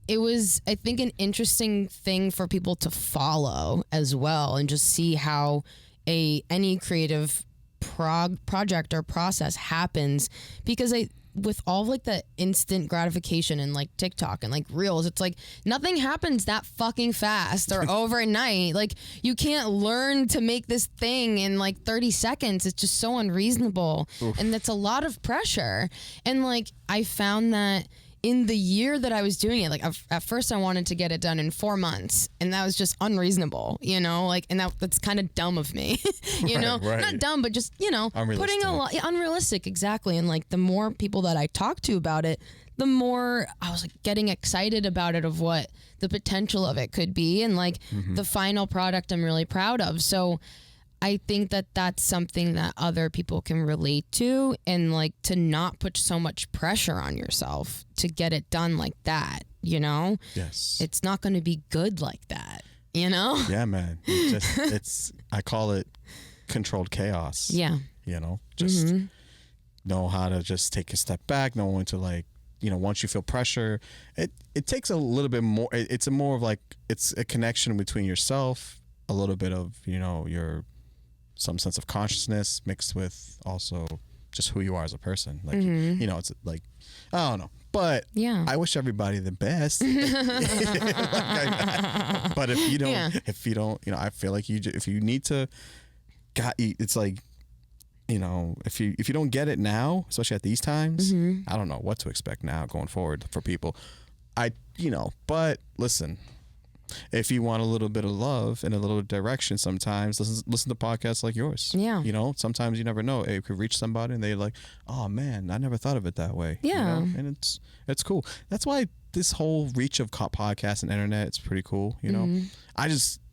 S2: it was, I think, an interesting thing for people to follow as well and just see how any creative project or process happens, because with all of like the instant gratification and like TikTok and like Reels, it's like nothing happens that fucking fast or overnight. Like you can't learn to make this thing in like 30 seconds. It's just so unreasonable. Oof. And that's a lot of pressure. And like I found that in the year that I was doing it, like at first I wanted to get it done in 4 months, and that was just unreasonable, like, and that's kind of dumb of me, right. Not dumb, but just, putting a lot, unrealistic. Exactly. And like the more people that I talked to about it, the more I was like getting excited about it, of what the potential of it could be. And like the final product I'm really proud of. So I think that that's something that other people can relate to, and like to not put so much pressure on yourself to get it done like that, Yes. It's not going to be good like that,
S1: Yeah, man. I call it controlled chaos.
S2: Yeah.
S1: Just know how to just take a step back, know when to like, once you feel pressure, it takes a little bit more. It's a more of like, it's a connection between yourself, a little bit of, some sense of consciousness mixed with also just who you are as a person. Like, it's like, I don't know, but yeah, I wish everybody the best. But if you don't, I feel like if you need to, it's like, if you don't get it now, especially at these times, I don't know what to expect now going forward for people. but listen, if you want a little bit of love and a little direction, sometimes listen to podcasts like yours.
S2: Yeah.
S1: Sometimes you never know. It could reach somebody and they're like, oh man, I never thought of it that way.
S2: Yeah.
S1: And it's cool. That's why this whole reach of podcasts and internet, it's pretty cool.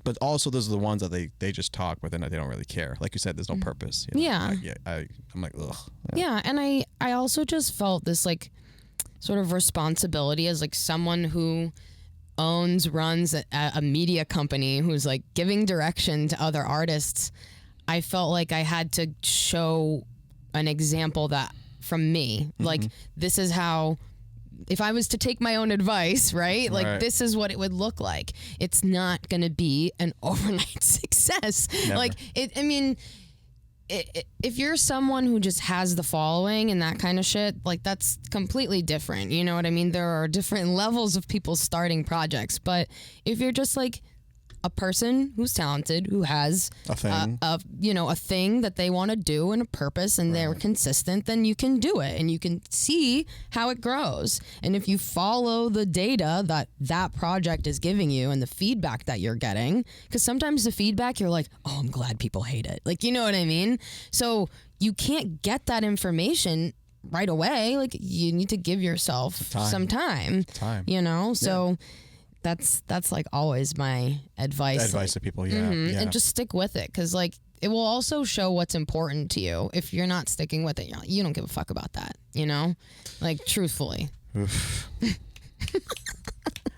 S1: But also those are the ones that they just talk, but then they don't really care. Like you said, there's no purpose.
S2: Yeah.
S1: I'm like, ugh.
S2: Yeah. And I also just felt this like sort of responsibility as like someone who runs a media company who's like giving direction to other artists. I felt like I had to show an example that from me, like this is how, if I was to take my own advice, right? Like this is what it would look like. It's not going to be an overnight success.
S1: Never.
S2: Like if you're someone who just has the following and that kind of shit, like that's completely different. You know what I mean? There are different levels of people starting projects, but if you're just like a person who's talented, who has
S1: a thing,
S2: a thing that they want to do and a purpose, and they're consistent, then you can do it and you can see how it grows. And if you follow the data that project is giving you and the feedback that you're getting, because sometimes the feedback you're like, oh, I'm glad people hate it. Like, you know what I mean? So you can't get that information right away. Like you need to give yourself some time. So that's like always my advice.
S1: Advice to people, yeah.
S2: And just stick with it, because like it will also show what's important to you. If you're not sticking with it, you don't give a fuck about that, like truthfully.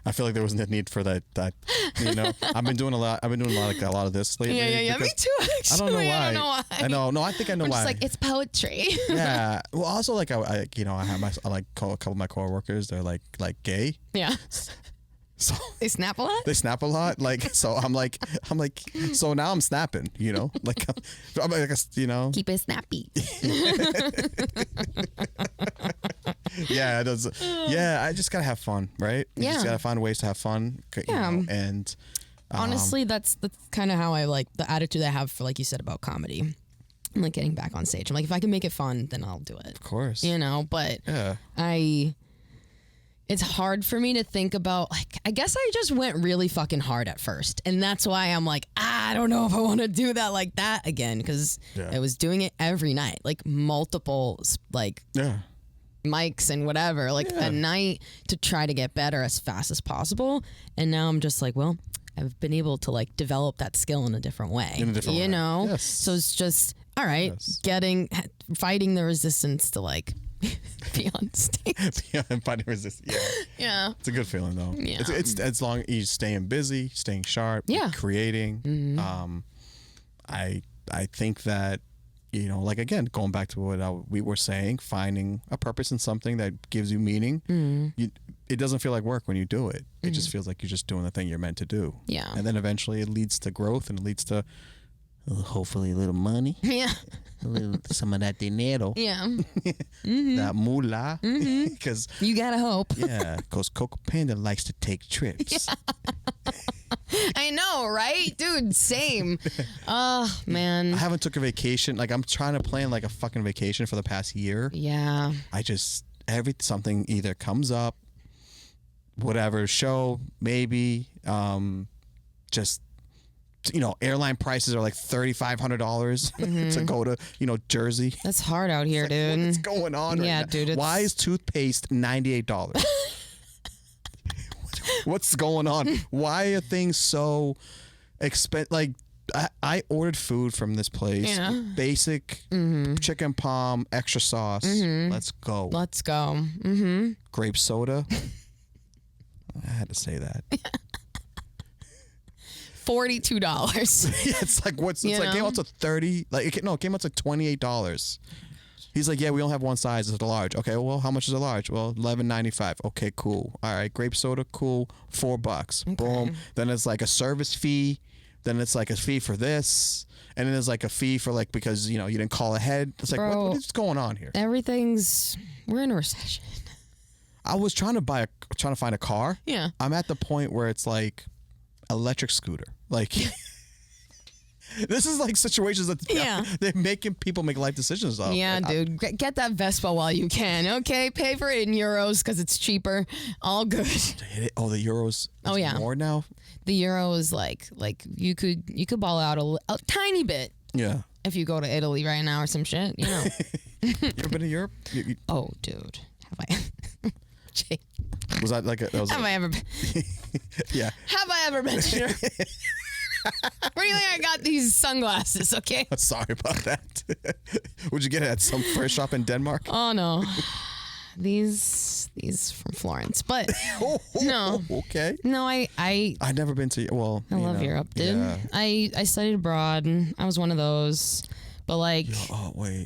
S1: I feel like there wasn't a need for that. I've been doing a lot of this lately.
S2: Yeah. Me too. Actually,
S1: I don't know why. I know. No, I think I know why.
S2: Just like it's poetry.
S1: Yeah. Well, also like I like a couple of my coworkers. They're like gay.
S2: Yeah.
S1: So
S2: they snap a lot.
S1: They snap a lot. Like, so I'm like, so now I'm snapping, like, I'm like,
S2: keep it snappy.
S1: Yeah, it does. Yeah. I just gotta have fun, right? You just gotta find ways to have fun. And
S2: honestly, that's kind of how I like the attitude I have for, like you said, about comedy. I'm like getting back on stage. I'm like, if I can make it fun, then I'll do it.
S1: Of course.
S2: But it's hard for me to think about, like, I guess I just went really fucking hard at first. And that's why I'm like, I don't know if I want to do that like that again. Because I was doing it every night, like multiple, like mics and whatever, like a night to try to get better as fast as possible. And now I'm just like, well, I've been able to like develop that skill in a different way.
S1: Yes.
S2: So it's just, all right, fighting the resistance to like be on stage.
S1: Fighting resistance.
S2: Yeah.
S1: It's a good feeling though.
S2: Yeah.
S1: It's as long as you're staying busy, staying sharp, creating. I think that, like again, going back to what we were saying, finding a purpose in something that gives you meaning. It doesn't feel like work when you do it. It just feels like you're just doing the thing you're meant to do.
S2: Yeah.
S1: And then eventually it leads to growth and it leads to hopefully a little money.
S2: Yeah.
S1: Some of that dinero.
S2: Yeah.
S1: That moolah. Because
S2: you gotta hope.
S1: Yeah, because Coco Panda likes to take trips.
S2: Yeah. I know, right? Dude, same. Oh, man.
S1: I haven't took a vacation. Like, I'm trying to plan like a fucking vacation for the past year.
S2: Yeah.
S1: I just, something either comes up, whatever, show, maybe, just, airline prices are like $3,500 to go to, Jersey.
S2: That's hard out here, dude.
S1: What is going on right now?
S2: Dude.
S1: Why is toothpaste $98? What's going on? Why are things so expensive? Like, I ordered food from this place.
S2: Yeah.
S1: Basic chicken palm, extra sauce. Let's go. Grape soda. I had to say that.
S2: $42.
S1: Yeah, it's like it came out to 30. Like it came out to $28. He's like, yeah, we only have one size. It's a large. Okay, well, how much is a large? Well, $11.95. Okay, cool. All right, grape soda, cool. $4. Okay. Boom. Then it's like a service fee. Then it's like a fee for this, and then there's like a fee for like because you didn't call ahead. It's like,
S2: bro,
S1: what is going on here?
S2: We're in a recession.
S1: I was trying to find a car.
S2: Yeah.
S1: I'm at the point where it's like electric scooter. Like This is like situations that they're making people make life decisions off.
S2: Yeah, dude. Get that Vespa while you can, okay? Pay for it in euros because it's cheaper. All good.
S1: Oh, the euros more now?
S2: The euro is like you could ball out a tiny bit.
S1: Yeah.
S2: If you go to Italy right now or some shit, you know.
S1: You ever been to Europe?
S2: Oh, dude. Have I? Jay.
S1: Was that like
S2: I ever been?
S1: Yeah.
S2: Have I ever been to Europe? Where do you think I got these sunglasses, okay?
S1: Sorry about that. Would you get it at some fur shop in Denmark?
S2: Oh, no. These from Florence, but no.
S1: Okay.
S2: No,
S1: I've never been to. Well,
S2: I love Europe, dude. Yeah. I studied abroad, and I was one of those. But like,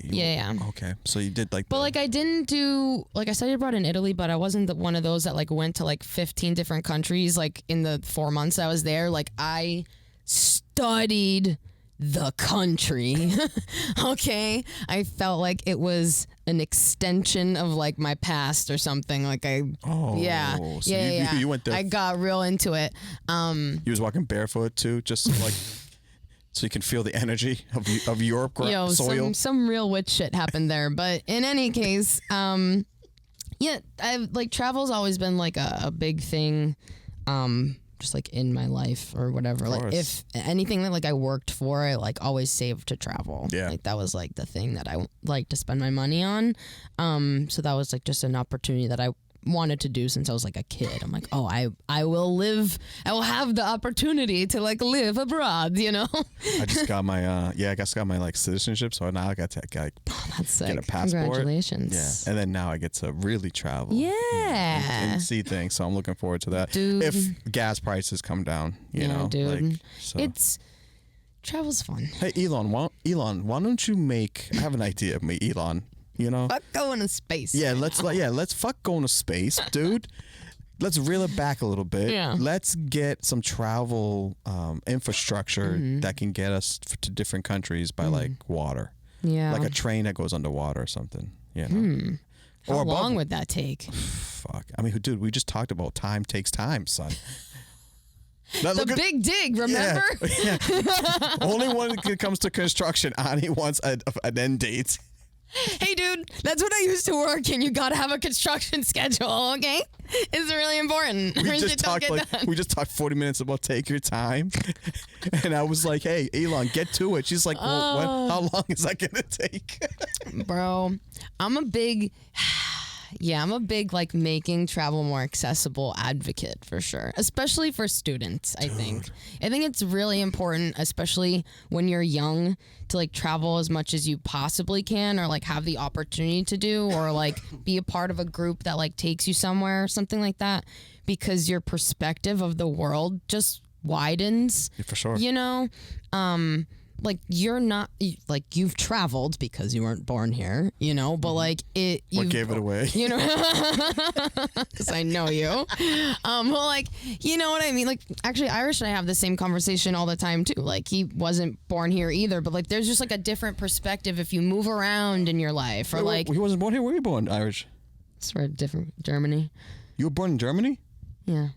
S2: yeah.
S1: Okay, so you did like.
S2: But like, I didn't do like I studied abroad in Italy, but I wasn't one of those that like went to like 15 different countries like in the 4 months I was there. Like I studied the country. Okay, I felt like it was an extension of like my past or something. Like you went there. I got real into it. You
S1: was walking barefoot too, just like so you can feel the energy of Europe soil.
S2: Some real witch shit happened there. But in any case, yeah, I've like travel's always been like a big thing. Just like in my life or whatever. Like if anything that like I worked for, I like always saved to travel. Yeah. Like that was like the thing that I like to spend my money on. So that was like just an opportunity that I wanted to do since I was like a kid. I'm like, oh, I will have the opportunity to like live abroad, you know?
S1: I just got my I got my like citizenship, so now I got to
S2: that's sick.
S1: Get a passport.
S2: Congratulations.
S1: Yeah. And then now I get to really travel.
S2: Yeah.
S1: And see things. So I'm looking forward to that.
S2: Dude.
S1: If gas prices come down, you know.
S2: Dude.
S1: Like, so.
S2: Travel's fun.
S1: Hey Elon, why don't you make I have an idea of me, Elon. You know,
S2: fuck going to space.
S1: Yeah, let's fuck going to space, dude. Let's reel it back a little bit.
S2: Yeah.
S1: Let's get some travel infrastructure that can get us to different countries by like water.
S2: Yeah,
S1: like a train that goes underwater or something. You know.
S2: How long would that take?
S1: Fuck. I mean, dude, we just talked about time takes time, son.
S2: Big dig, remember?
S1: Yeah. Only when it comes to construction, Ani wants an end date.
S2: Hey, dude, that's what I used to work in. You got to have a construction schedule, okay? It's really important.
S1: We just talked 40 minutes about take your time. And I was like, hey, Elon, get to it. She's like, well, how long is that going to take?
S2: Bro, I'm a big like making travel more accessible advocate for sure, especially for students. I think it's really important, especially when you're young, to like travel as much as you possibly can, or like have the opportunity to do, or like be a part of a group that like takes you somewhere or something like that, because your perspective of the world just widens.
S1: Yeah, for sure.
S2: You know, like you're not like you've traveled because you weren't born here, you know, but like
S1: what gave it away,
S2: you know, because I know you. Well, like, you know what I mean? Like, actually, Irish and I have the same conversation all the time too. Like, he wasn't born here either, but like, there's just like a different perspective if you move around in your life, or like
S1: he wasn't born here. Where were you born, Irish?
S2: It's for different Germany.
S1: You were born in Germany?
S2: Yeah.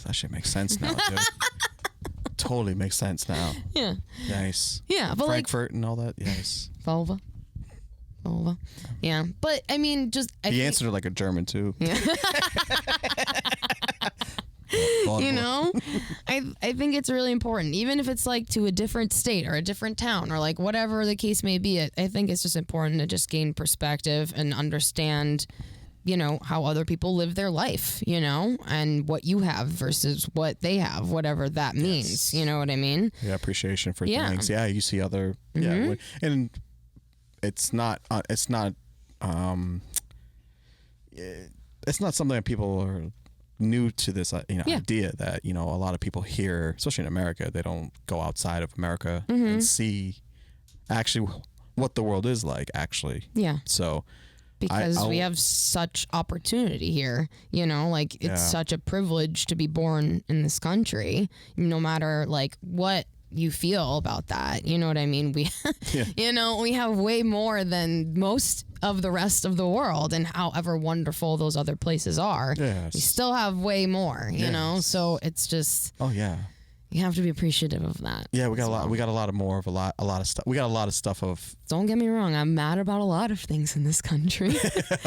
S1: That shit makes sense now, dude. Totally makes sense now.
S2: Yeah.
S1: Nice.
S2: Yeah, but
S1: Frankfurt and all that. Yes.
S2: Vulva. Yeah, but I mean,
S1: he answered like a German too.
S2: Yeah. You know, I think it's really important, even if it's like to a different state or a different town or like whatever the case may be. I think it's just important to just gain perspective and understand, you know, how other people live their life, you know, and what you have versus what they have, whatever that means. Yes. You know what I mean?
S1: Yeah, appreciation for things. Yeah, you see other. Yeah, and it's not something that people are new to this idea that, you know, a lot of people here, especially in America, they don't go outside of America and see actually what the world is like actually.
S2: Yeah.
S1: So
S2: because we have such opportunity here, you know, like it's such a privilege to be born in this country, no matter like what you feel about that. You know what I mean? We, you know, we have way more than most of the rest of the world, and however wonderful those other places are, we still have way more, you know? So it's just, You have to be appreciative of that.
S1: Yeah, we got a lot. We got a lot of stuff. We got a lot of stuff of.
S2: Don't get me wrong. I'm mad about a lot of things in this country.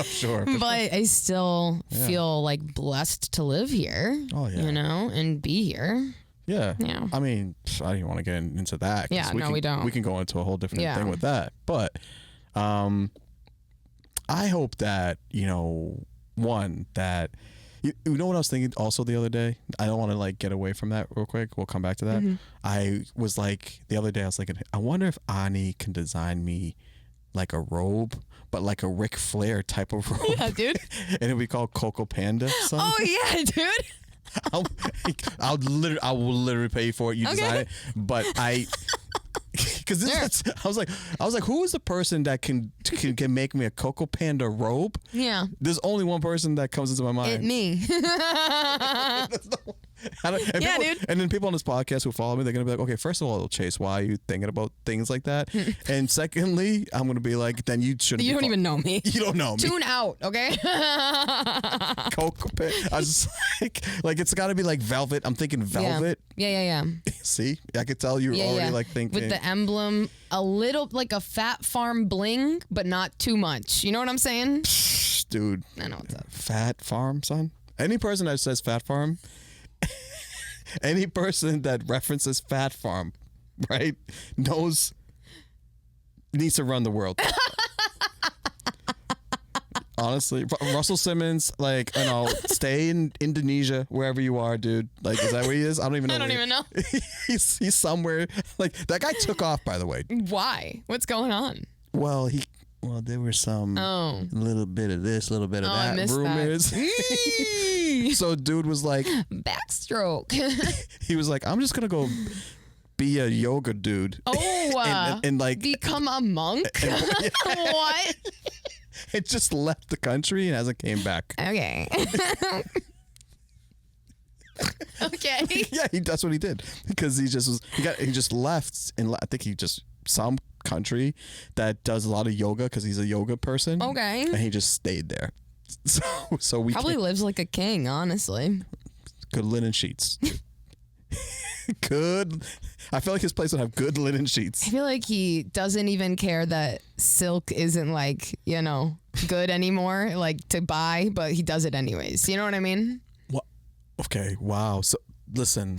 S1: Sure.
S2: But I still feel like blessed to live here.
S1: Oh yeah.
S2: You know, and be here.
S1: Yeah.
S2: Yeah.
S1: I mean, I don't even want to get into that.
S2: Yeah. We don't.
S1: We can go into a whole different thing with that. But, I hope that one that. You know what I was thinking also the other day? I don't want to like get away from that real quick. We'll come back to that. Mm-hmm. I was like, the other day I was like, I wonder if Ani can design me like a robe, but like a Ric Flair type of robe.
S2: Yeah, dude.
S1: And it'd be called Coco Panda. Son.
S2: Oh yeah, dude.
S1: I will literally pay for it. You design it, but because I was like, who is the person that can make me a Coco Panda robe?
S2: Yeah.
S1: There's only one person that comes into my mind.
S2: Me.
S1: Dude. And then people on this podcast who follow me, they're gonna be like, okay, first of all, Chase, why are you thinking about things like that? And secondly, I'm gonna be like, then you shouldn't.
S2: You don't even know me.
S1: You don't know me.
S2: Tune out, okay?
S1: Coco Panda. I was like it's got to be like velvet. I'm thinking velvet.
S2: Yeah.
S1: See, I could tell you're already like thinking
S2: with the emblem, a little like a Fat Farm bling, but not too much. You know what I'm saying?
S1: Dude,
S2: I know what's up.
S1: Fat Farm, son. Any person that says Fat Farm, any person that references Fat Farm, right, needs to run the world. Honestly, Russell Simmons, like, stay in Indonesia, wherever you are, dude. Like, is that where he is? I don't even know.
S2: I don't even know.
S1: He's somewhere. Like, that guy took off, by the way.
S2: Why? What's going on?
S1: Well, there were some little bit of this, little bit of that rumors.
S2: That.
S1: So dude was like,
S2: backstroke.
S1: He was like, I'm just gonna go be a yoga dude.
S2: Oh,
S1: and like
S2: become a monk. What?
S1: It just left the country and hasn't came back.
S2: Okay. Okay.
S1: Yeah, that's what he did because he just left and I think he just some country that does a lot of yoga because he's a yoga person.
S2: Okay.
S1: And he just stayed there. So we
S2: probably lives like a king, honestly.
S1: Good linen sheets. Good. I feel like his place would have good linen sheets.
S2: I feel like he doesn't even care that silk isn't like, good anymore, like to buy, but he does it anyways. You know what I mean?
S1: What? Okay. Wow. So listen.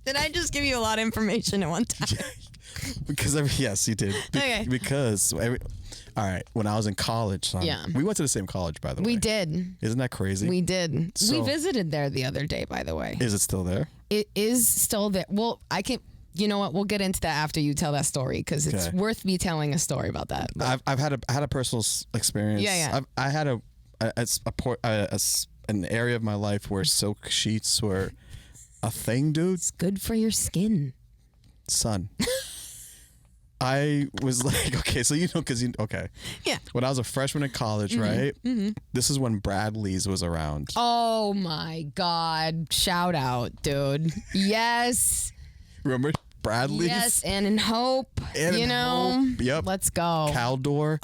S2: Did I just give you a lot of information at one time?
S1: Because yes, you did.
S2: Okay.
S1: Because all right, when I was in college, son, we went to the same college, by the way.
S2: We did.
S1: Isn't that crazy?
S2: We did. We visited there the other day, by the way.
S1: Is it still there?
S2: It is still there. Well, I can. You know what? We'll get into that after you tell that story because it's worth me telling a story about that.
S1: I've had a personal experience.
S2: Yeah.
S1: I had an area of my life where silk sheets were a thing, dude.
S2: It's good for your skin,
S1: son. I was like, okay, so okay.
S2: Yeah.
S1: When I was a freshman in college, right? Mm-hmm. This is when Bradley's was around.
S2: Oh my God. Shout out, dude. Yes.
S1: Remember Bradley's?
S2: Yes, and in Hope. And Hope. Yep. Let's go.
S1: Caldor.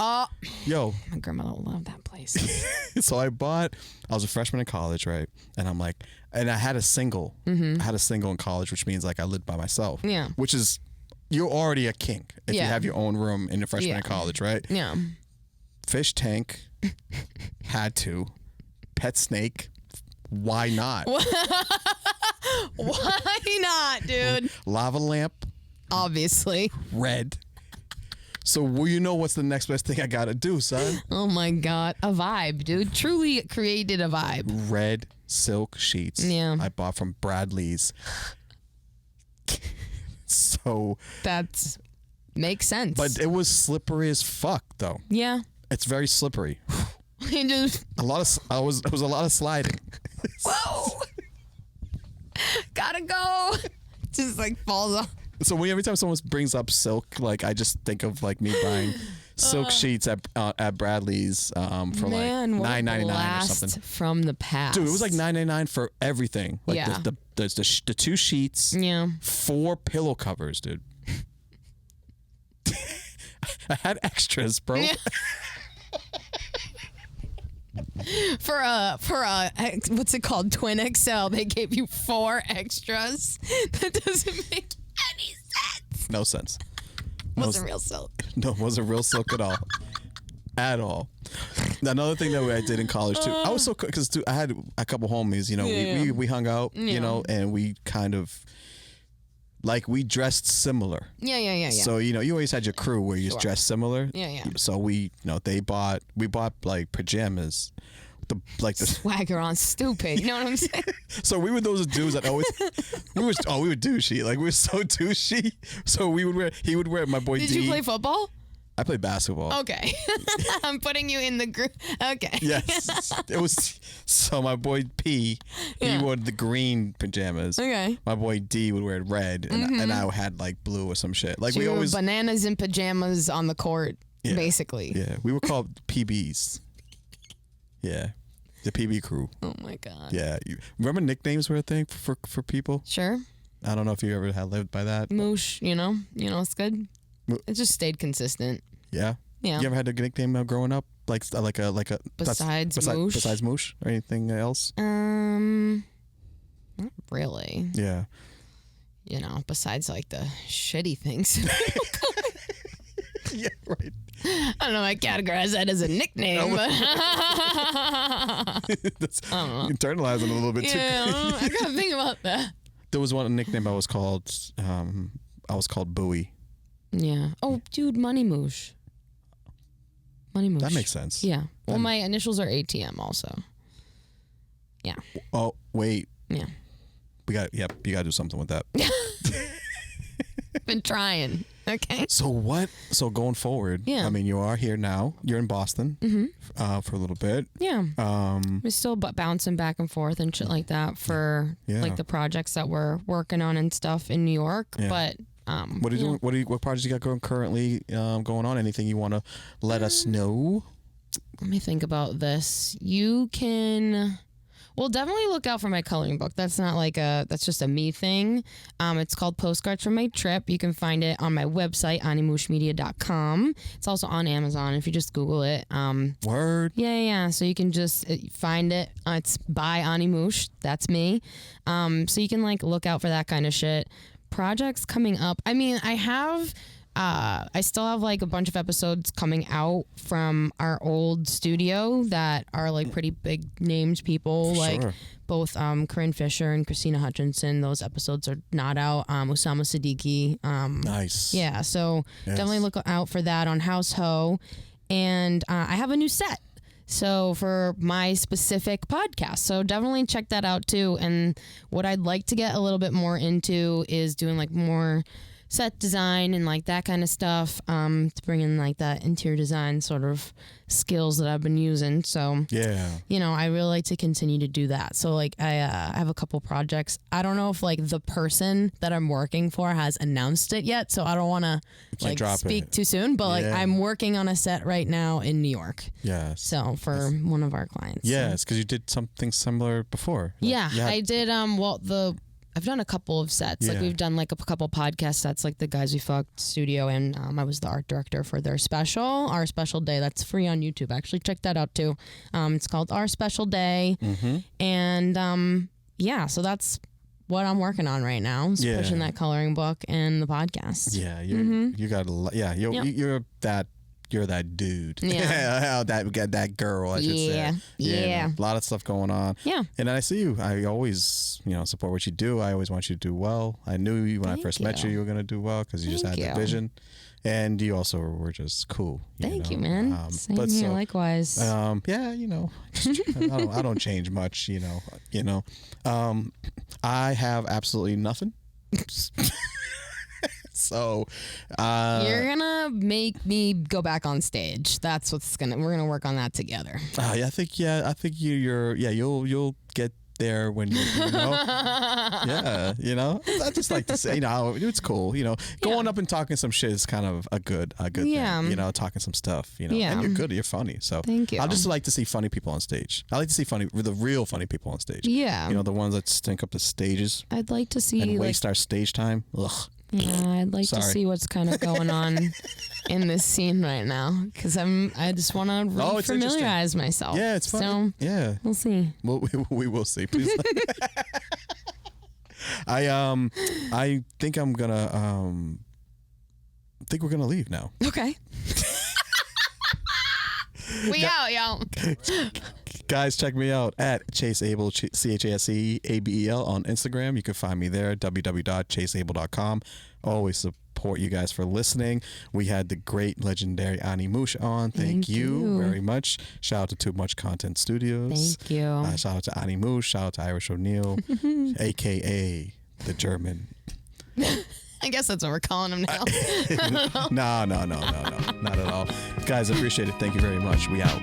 S1: Yo.
S2: My grandmother loved that place.
S1: So I was a freshman in college, right? And I'm like, and I had a single. Mm-hmm. I had a single in college, which means like I lived by myself.
S2: Yeah.
S1: Which is, you're already a king if you have your own room in a freshman in college, right?
S2: Yeah.
S1: Fish tank. Had to. Pet snake. Why not?
S2: Why not, dude?
S1: Lava lamp.
S2: Obviously.
S1: Red. So what's the next best thing I gotta do, son?
S2: Oh my God. A vibe, dude. Truly created a vibe.
S1: Red silk sheets.
S2: Yeah.
S1: I bought from Bradley's. So
S2: that makes sense.
S1: But it was slippery as fuck, though.
S2: Yeah.
S1: It's very slippery.
S2: It was
S1: a lot of sliding.
S2: Whoa. Gotta go. Just like falls off.
S1: So every time someone brings up silk, like I just think of like me buying silk sheets at Bradley's for like $9.99 or something.
S2: From the past,
S1: dude. It was like $9.99 for everything. Like the two sheets.
S2: Yeah.
S1: 4 pillow covers, dude. I had extras, bro.
S2: Yeah. for a what's it called, twin XL, they gave you 4 extras. That doesn't make any sense.
S1: No sense.
S2: Wasn't real silk.
S1: No, it wasn't real silk at all. At all. Another thing that I did in college too. I was so, because I had a couple homies. You know, we hung out. You know, and we kind of. Like, we dressed similar.
S2: Yeah.
S1: So, you know, you always had your crew where you dressed similar.
S2: Yeah.
S1: So we bought like pajamas. The
S2: swagger on stupid. You know what I'm saying?
S1: So we were those dudes that always, we were douchey. Like, we were so douchey. So he would wear my boy D.
S2: Did you play football?
S1: I played basketball.
S2: Okay. I'm putting you in the group. Okay.
S1: Yes. It was, so my boy P, he wore the green pajamas.
S2: Okay.
S1: My boy D would wear red, and I had like blue or some shit. Like,
S2: so
S1: we always
S2: bananas in pajamas on the court, basically.
S1: Yeah. We were called PBs. Yeah. The PB crew.
S2: Oh my God.
S1: Yeah. Remember nicknames were a thing for people?
S2: Sure.
S1: I don't know if you ever had lived by that.
S2: Moosh, you know, it's good. It just stayed consistent.
S1: Yeah.
S2: Yeah.
S1: You ever had a nickname growing up, like a
S2: besides Moosh?
S1: Besides Moosh or anything else?
S2: Not really.
S1: Yeah.
S2: You know, besides like the shitty things.
S1: Yeah, right.
S2: I don't know. I categorize that as a nickname. But
S1: That's internalizing a little bit too.
S2: Yeah, I gotta think about that.
S1: There was one nickname I was called. I was called Bowie.
S2: Yeah. Oh, dude, Money Moosh. Money Moosh.
S1: That makes sense.
S2: Yeah. Well, my initials are ATM also. Yeah.
S1: Oh, wait.
S2: Yeah.
S1: You got to do something with that.
S2: Been trying. Okay.
S1: So going forward,
S2: yeah.
S1: I mean, you are here now. You're in Boston for a little bit.
S2: Yeah. We're still bouncing back and forth and shit like that for like the projects that we're working on and stuff in New York. Yeah. But
S1: what are you doing? What projects you got currently going on? Anything you want to let us know?
S2: Let me think about this. You can. Well, definitely look out for my coloring book. That's not like that's just a me thing. It's called Postcards from My Trip. You can find it on my website, animoushmedia.com. It's also on Amazon if you just Google it.
S1: Word.
S2: Yeah. So you can just find it. It's by Ani Moush. That's me. So you can like look out for that kind of shit. Projects coming up. I mean, I still have like a bunch of episodes coming out from our old studio that are like pretty big named people, like both Corinne Fisher and Christina Hutchinson. Those episodes are not out. Osama Siddiqui.
S1: Nice.
S2: Yeah, so definitely look out for that on House Ho. And I have a new set. So for my specific podcast. So definitely check that out too. And what I'd like to get a little bit more into is doing like more set design and like that kind of stuff, to bring in like that interior design sort of skills that I've been using. So you know, I really like to continue to do that. So like I have a couple projects. I don't know if like the person that I'm working for has announced it yet, so I don't want to like speak too soon, but like I'm working on a set right now in New York.
S1: Yes.
S2: So for one of our clients.
S1: Yes, because you did something similar before.
S2: I did I've done a couple of sets. Like we've done like a couple podcast sets, like the Guys We Fucked studio, and I was the art director for their Our Special Day. That's free on YouTube. Actually, check that out too. It's called Our Special Day, and so that's what I'm working on right now. Is pushing that coloring book and the podcast.
S1: Yeah, you got a lot. Yeah, you're that dude. Yeah. that girl, I should say. Yeah. A lot of stuff going on.
S2: Yeah.
S1: And I see you. I always, support what you do. I always want you to do well. I knew you when I first met you were going to do well because you just had the vision. And you also were just cool.
S2: Thank you, man. Same here, likewise.
S1: I don't change much, I have absolutely nothing. So
S2: you're gonna make me go back on stage. That's we're gonna work on that together.
S1: I think you'll get there when you know. I just like to say, it's cool. Going up and talking some shit is kind of a good thing. Talking some stuff. And you're good. You're funny. So
S2: thank you.
S1: I just like to see funny people on stage. I like to see the real funny people on stage.
S2: Yeah.
S1: The ones that stink up the stages.
S2: I'd like to see
S1: and waste our stage time. Ugh.
S2: Yeah, I'd like to see what's kind of going on in this scene right now because I just want to familiarize myself.
S1: Yeah, it's fun. So, yeah,
S2: we'll see.
S1: We will see. Please. I think I'm gonna think we're gonna leave now.
S2: Okay. We out, y'all.
S1: Guys, check me out at Chase Abel, ChaseAbel on Instagram. You can find me there, www.chaseabel.com. Always support you guys for listening. We had the great, legendary Ani Moush on. Thank you very much. Shout out to Too Much Content Studios.
S2: Thank you.
S1: Shout out to Ani Moush. Shout out to Irish O'Neill, a.k.a. the German.
S2: I guess that's what we're calling him now.
S1: No. Not at all. Guys, appreciate it. Thank you very much. We out.